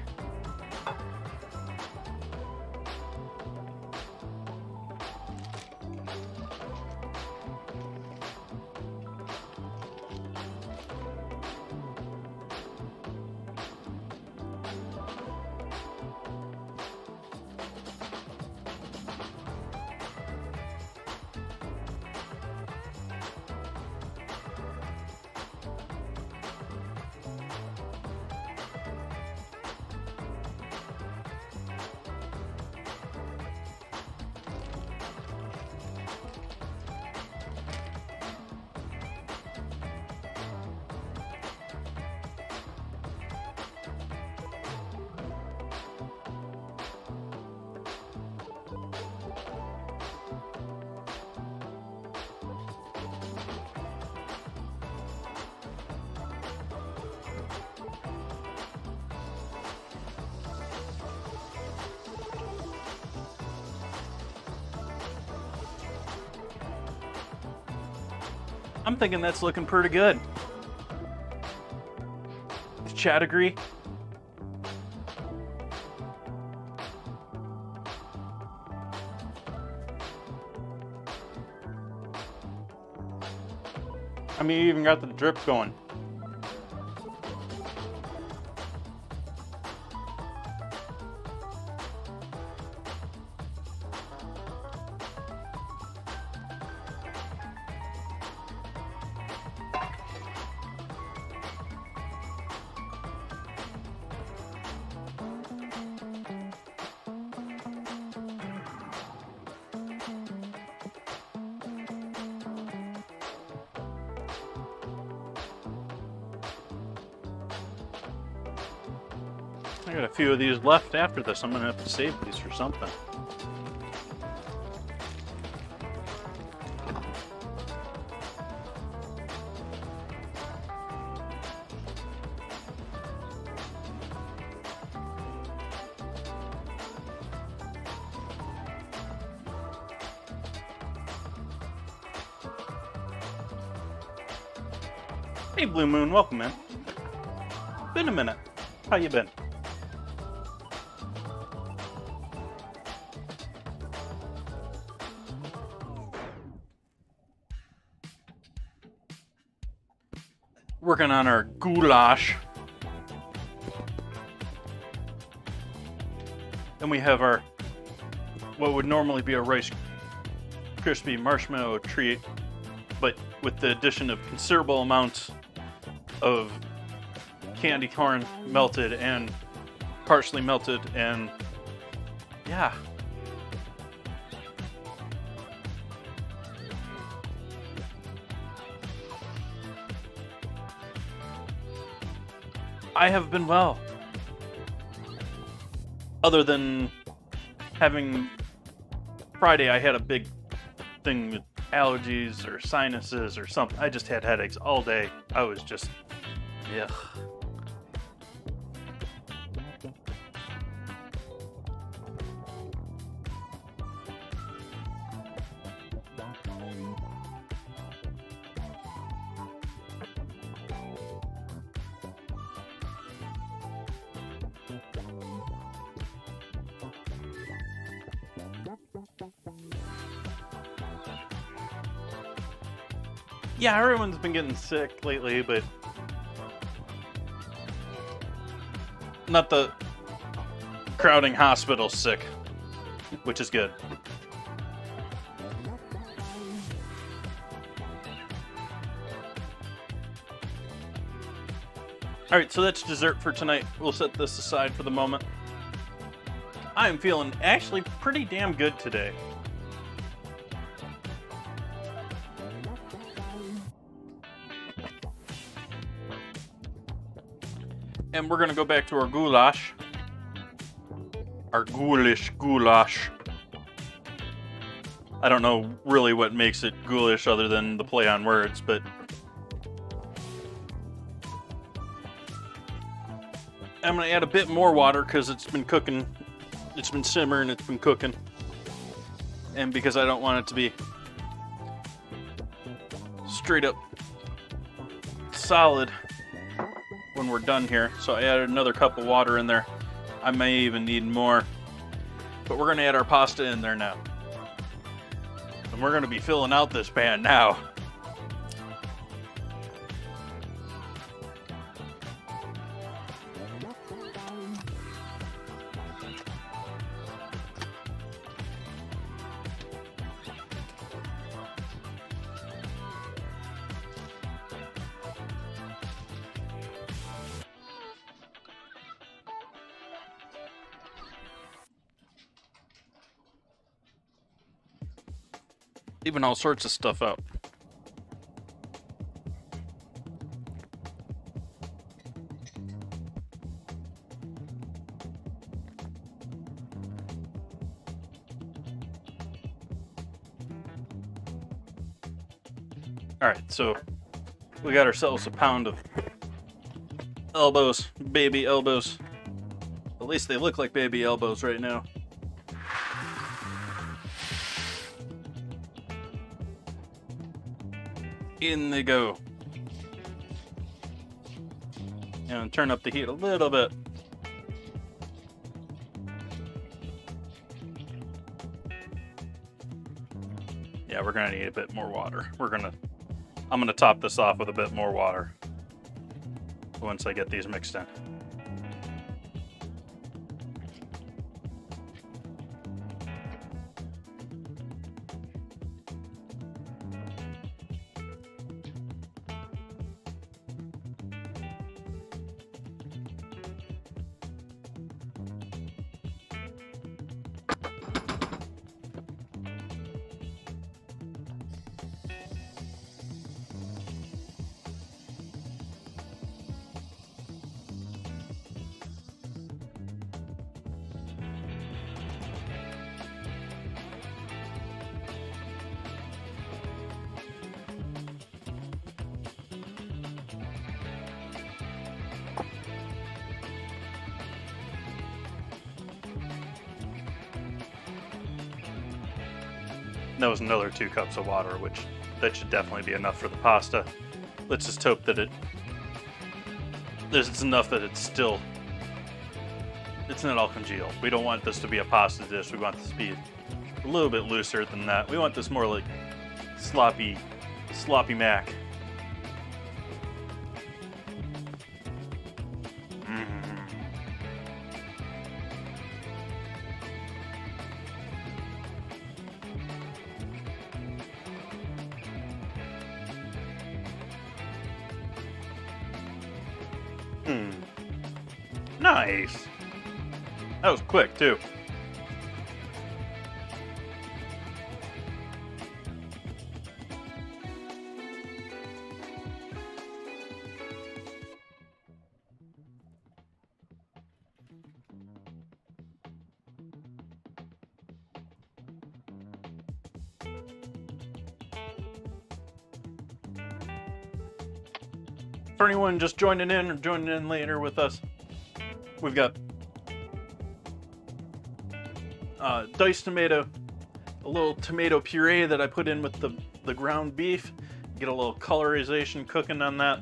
I'm thinking that's looking pretty good. Does Chad agree? I mean, you even got the drip going. I got a few of these left after this. I'm gonna have to save these for something. Hey Blue Moon, welcome in. Been a minute. How you been? Working on our goulash. Then we have our, what would normally be a Rice Krispie marshmallow treat, but with the addition of considerable amounts of candy corn melted and partially melted, and yeah, I have been well. Other than having Friday, I had a big thing with allergies or sinuses or something. I just had headaches all day. I was just, ugh. Yeah, everyone's been getting sick lately, but not the crowding hospital sick, which is good. Alright, so that's dessert for tonight. We'll set this aside for the moment. I am feeling actually pretty damn good today. And we're gonna go back to our goulash. Our ghoulish goulash. I don't know really what makes it ghoulish other than the play on words, but I'm gonna add a bit more water because it's been cooking. It's been simmering, it's been cooking. And because I don't want it to be straight up solid when we're done here. So I added another cup of water in there. I may even need more. But we're gonna add our pasta in there now. And we're gonna be filling out this pan now. Leaving all sorts of stuff out. Alright, so we got ourselves a pound of elbows, baby elbows. At least they look like baby elbows right now. In they go. And turn up the heat a little bit. Yeah, we're gonna need a bit more water. I'm gonna top this off with a bit more water once I get these mixed in. That was another 2 cups of water, which that should definitely be enough for the pasta. Let's just hope that it's enough that it's not all congealed. We don't want this to be a pasta dish. We want this to be a little bit looser than that. We want this more like sloppy mac. Nice. That was quick, too. For anyone just joining in or joining in later with us, we've got diced tomato, a little tomato puree that I put in with the ground beef. Get a little colorization cooking on that.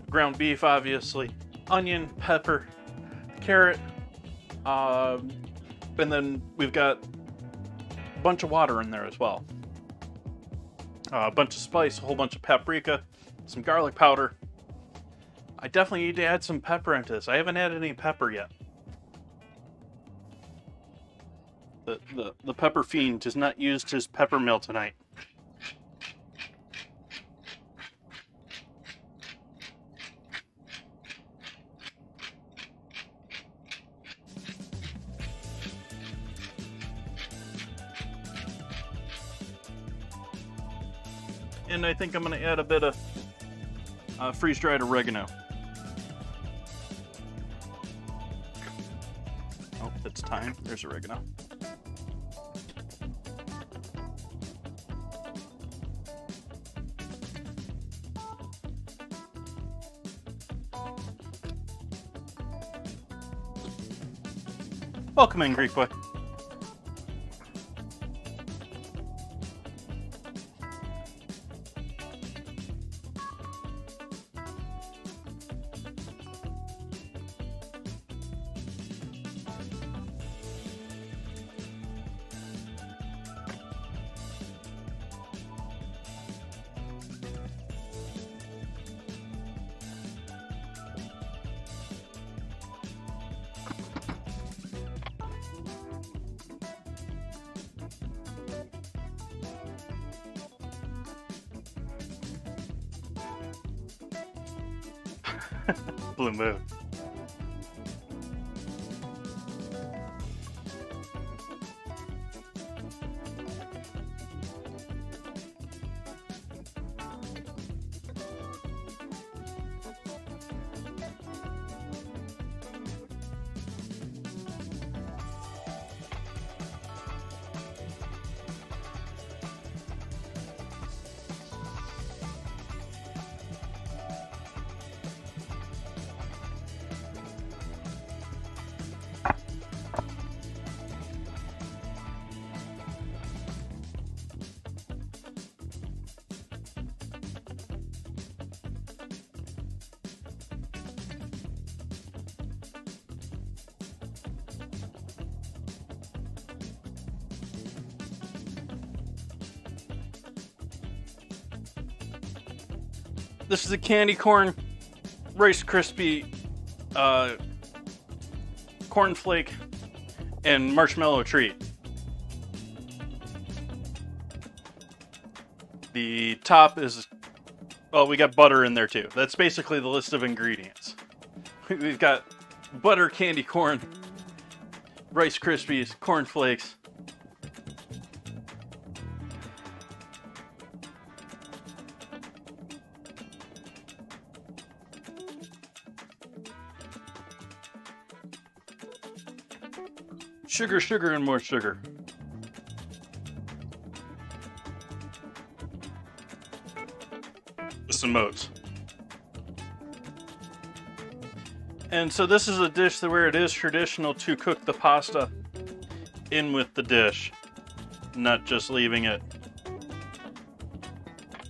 Ground beef, obviously. Onion, pepper, carrot, and then we've got a bunch of water in there as well. A bunch of spice, a whole bunch of paprika, some garlic powder. I definitely need to add some pepper into this. I haven't added any pepper yet. The pepper fiend has not used his pepper mill tonight. And I think I'm going to add a bit of freeze-dried oregano. Oh, it's time. There's oregano. Welcome in, Greek boy. Blue moon. This is a candy corn Rice Krispie cornflake and marshmallow treat. The top is, well, we got butter in there too. That's basically the list of ingredients. We've got butter, candy corn, Rice Krispies, cornflakes. Sugar, sugar, and more sugar. With some oats. And so this is a dish where it is traditional to cook the pasta in with the dish, not just leaving it,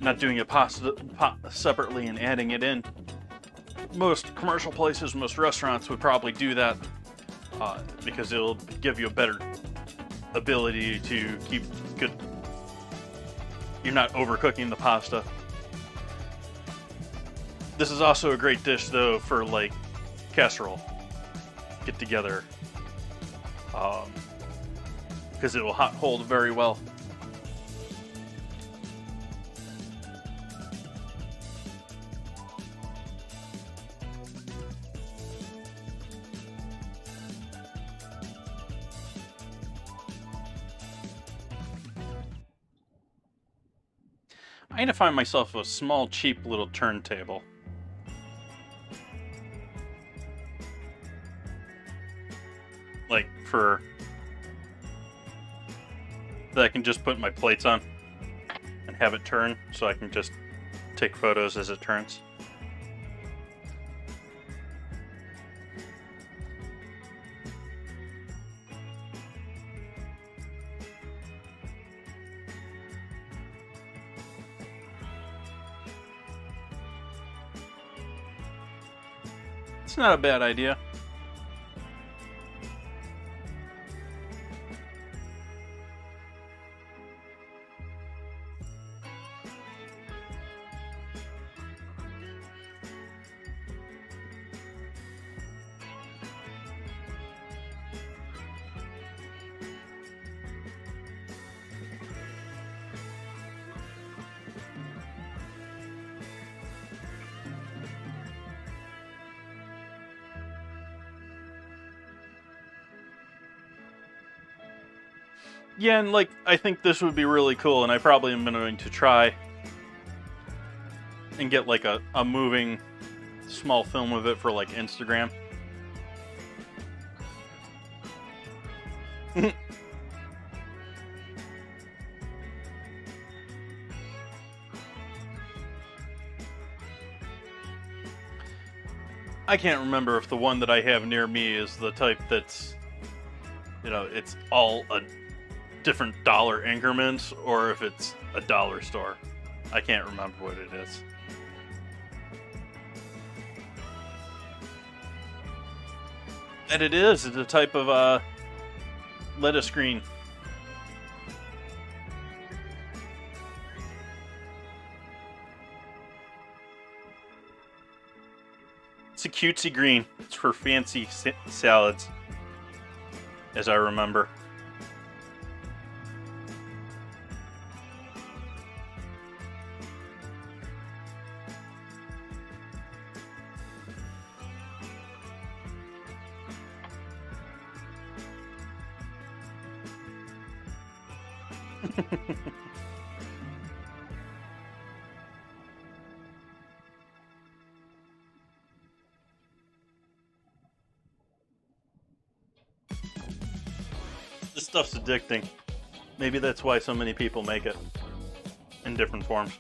not doing it separately and adding it in. Most commercial places, most restaurants would probably do that. Because it'll give you a better ability to keep good. You're not overcooking the pasta. This is also a great dish, though, for like casserole get together, because it will hot hold very well. I need to find myself a small, cheap little turntable. Like, that I can just put my plates on and have it turn, so I can just take photos as it turns. It's not a bad idea. Yeah, and like, I think this would be really cool, and I probably am going to try and get like a moving small film of it for like Instagram. I can't remember if the one that I have near me is the type that's, you know, it's all a different dollar increments, or if it's a dollar store. I can't remember what it is. And it's a type of lettuce green. It's a cutesy green. It's for fancy salads, as I remember. This stuff's addicting. Maybe that's why so many people make it in different forms.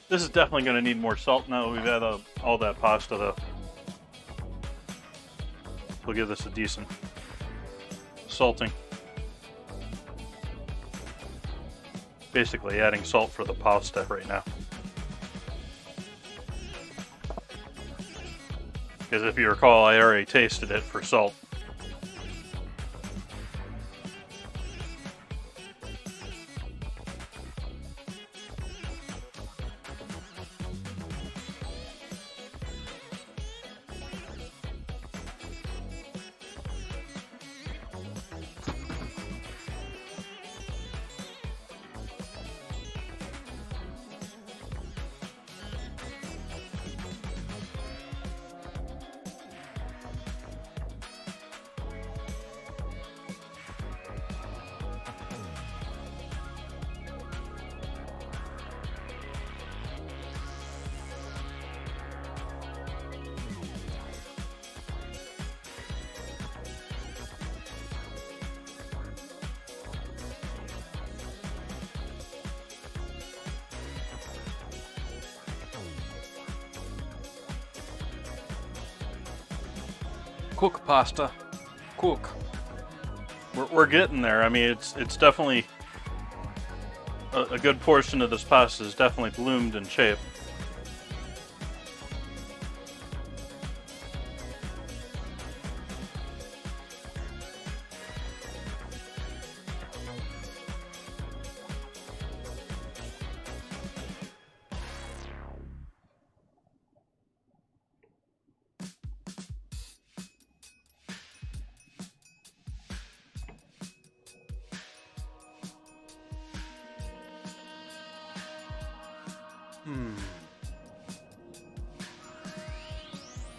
This is definitely going to need more salt now that we've had all that pasta, though. We'll give this a decent salting. Basically adding salt for the pasta right now. Because if you recall, I already tasted it for salt. Cook pasta. Cook. We're getting there. I mean, it's definitely a good portion of this pasta is definitely bloomed in shape.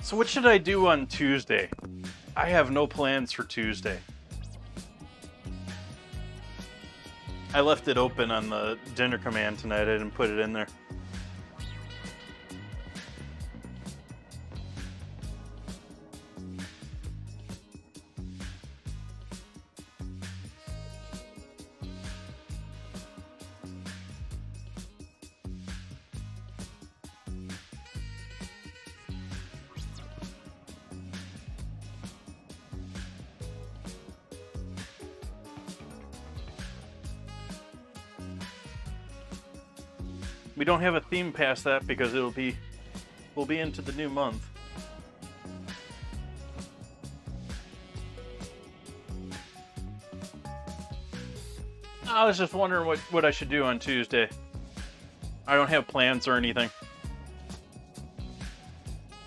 So what should I do on Tuesday? I have no plans for Tuesday. I left it open on the dinner command tonight. I didn't put it in there. We don't have a theme past that because we'll be into the new month. I was just wondering what I should do on Tuesday. I don't have plans or anything.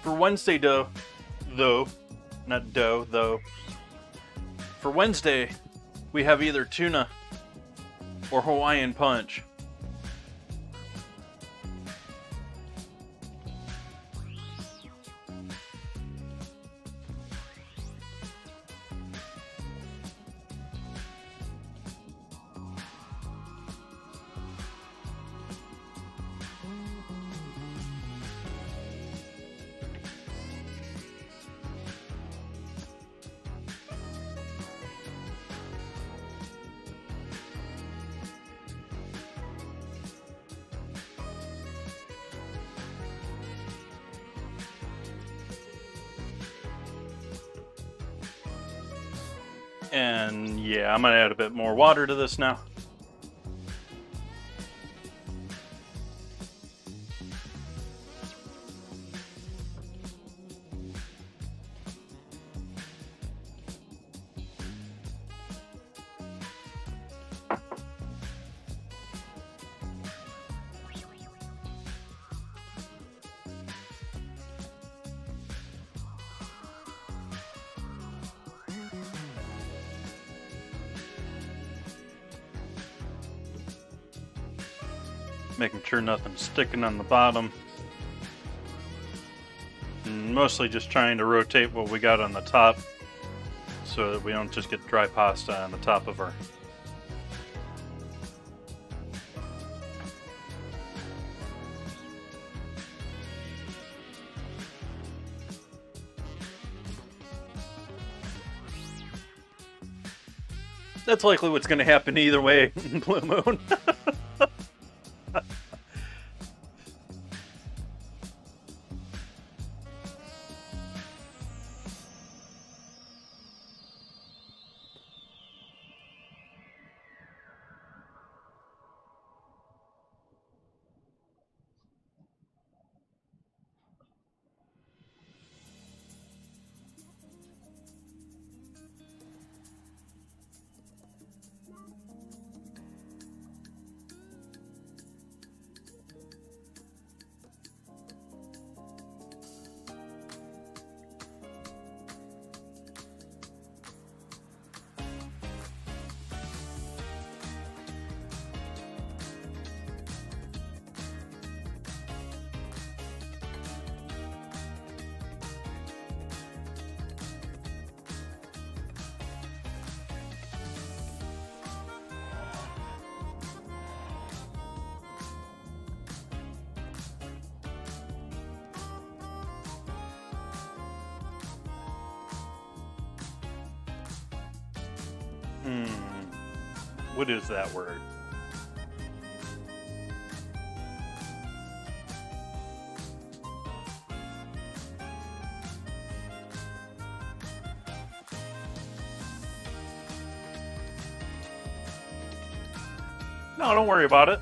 For Wednesday, though. For Wednesday, we have either tuna or Hawaiian punch. And yeah, I'm gonna add a bit more water to this now. Making sure nothing's sticking on the bottom. And mostly just trying to rotate what we got on the top so that we don't just get dry pasta on the top of our... That's likely what's going to happen either way in Blue Moon. What is that word? No, don't worry about it.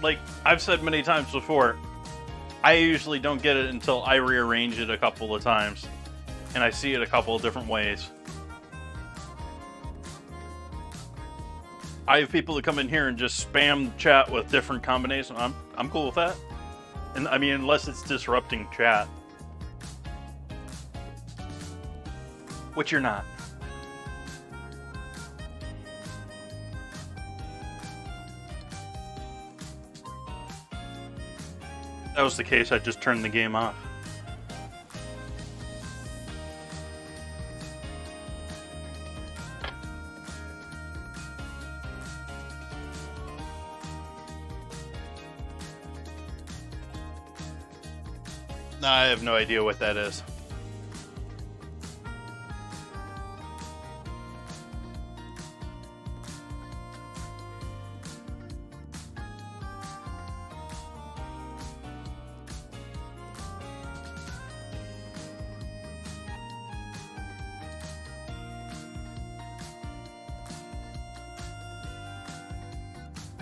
Like I've said many times before, I usually don't get it until I rearrange it a couple of times and I see it a couple of different ways. I have people that come in here and just spam the chat with different combinations. I'm cool with that. And I mean, unless it's disrupting chat. Which you're not. If that was the case, I'd just turn the game off. I have no idea what that is.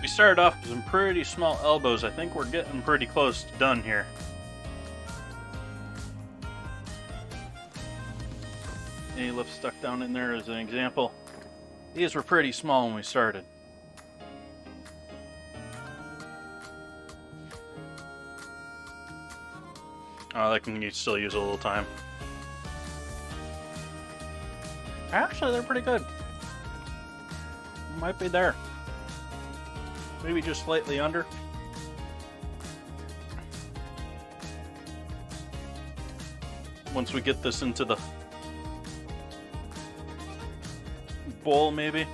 We started off with some pretty small elbows. I think we're getting pretty close to done here. Any lift stuck down in there as an example. These were pretty small when we started. Oh, that can still use a little time. Actually, they're pretty good. Might be there. Maybe just slightly under. Once we get this into the bowl, maybe.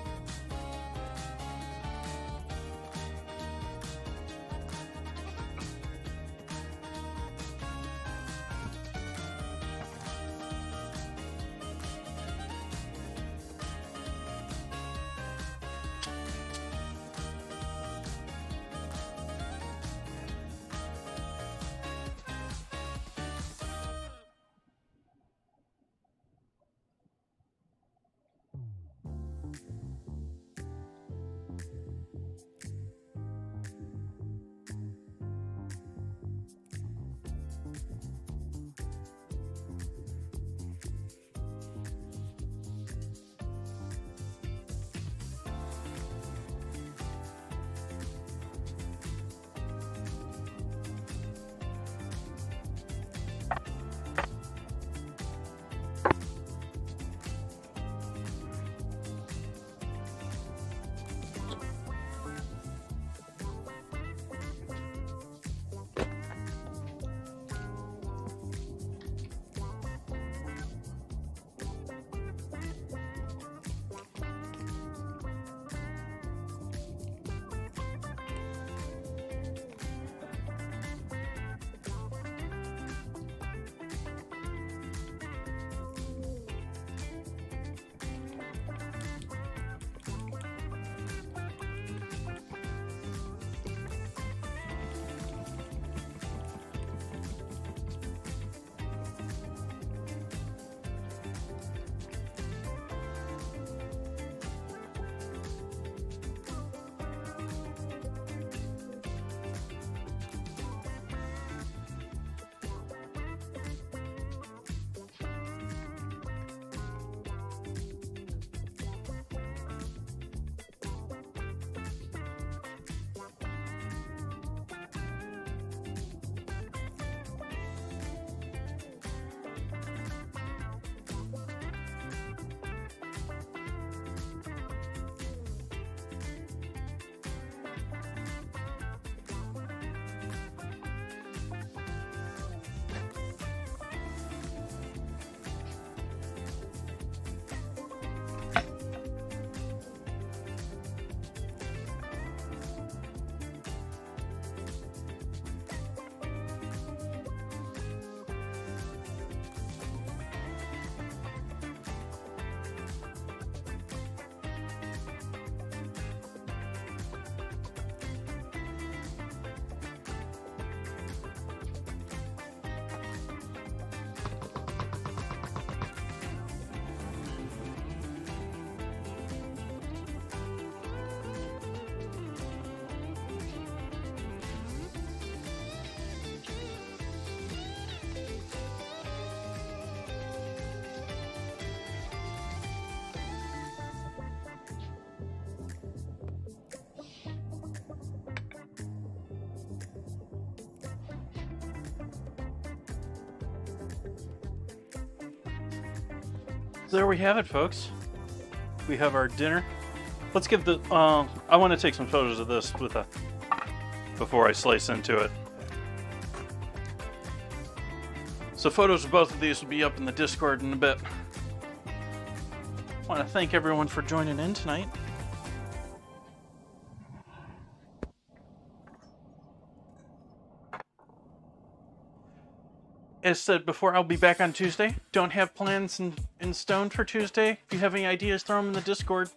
There we have it, folks. We have our dinner. Let's give the. I want to take some photos of this with before I slice into it. So photos of both of these will be up in the Discord in a bit. I want to thank everyone for joining in tonight. as said before, I'll be back on Tuesday. Don't have plans in stone for Tuesday. If you have any ideas, throw them in the Discord.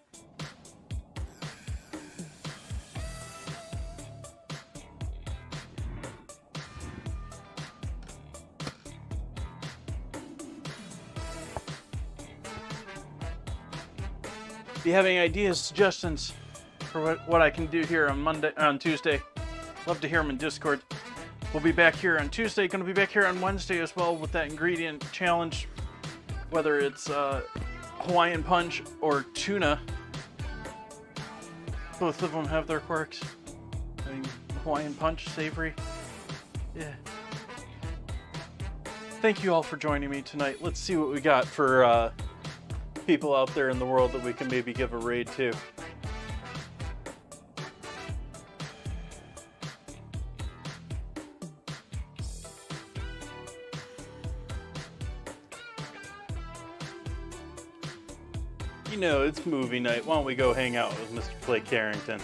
If you have any ideas, suggestions for what I can do here on Tuesday, love to hear them in Discord. We'll be back here on Tuesday. Going to be back here on Wednesday as well with that ingredient challenge. Whether it's Hawaiian punch or tuna. Both of them have their quirks. I mean, Hawaiian punch, savory. Yeah. Thank you all for joining me tonight. Let's see what we got for people out there in the world that we can maybe give a raid to. You know, it's movie night. Why don't we go hang out with Mr. Blake Carrington?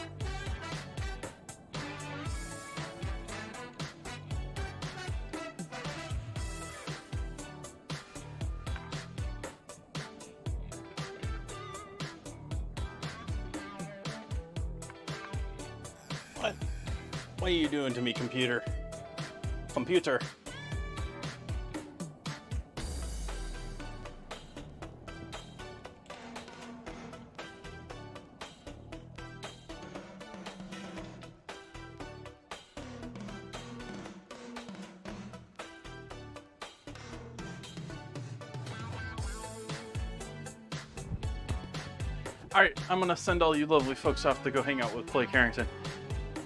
What? What are you doing to me, computer? Computer. Alright, I'm gonna send all you lovely folks off to go hang out with Blake Harrington.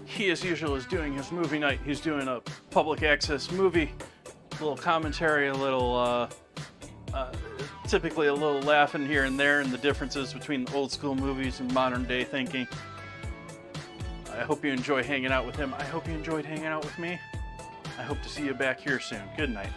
He, as usual, is doing his movie night. He's doing a public access movie, a little commentary, a little, typically a little laughing here and there, and the differences between old school movies and modern day thinking. I hope you enjoy hanging out with him. I hope you enjoyed hanging out with me. I hope to see you back here soon. Good night.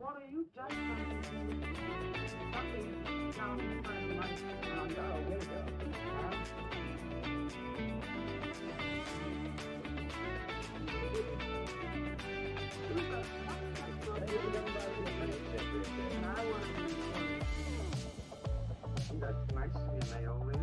What are you just something down in front of my That's nice, Naomi.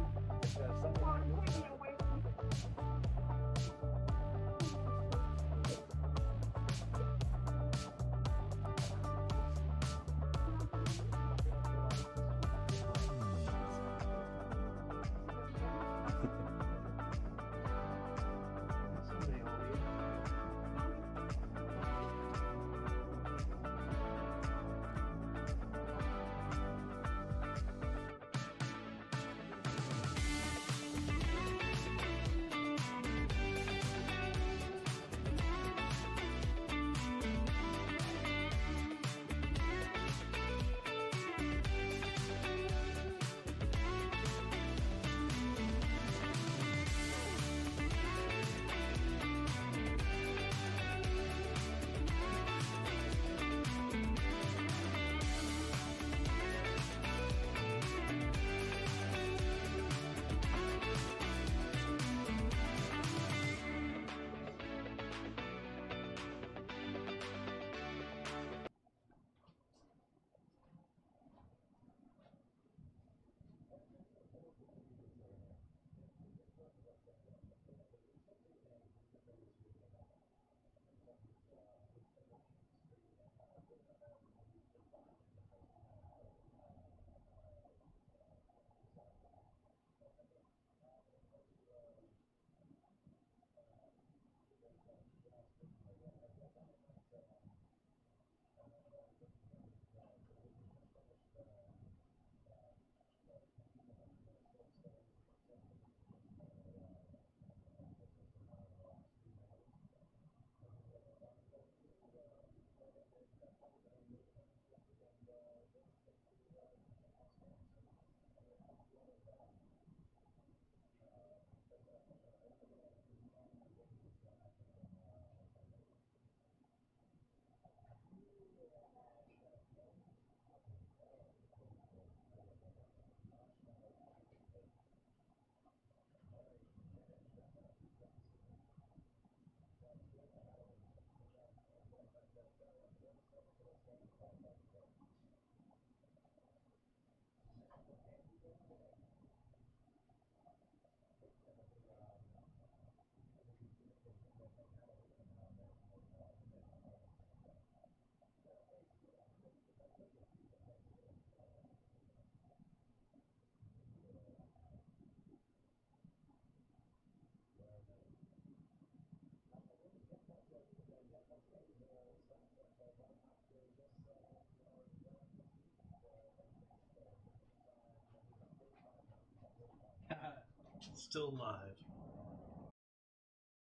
Still live.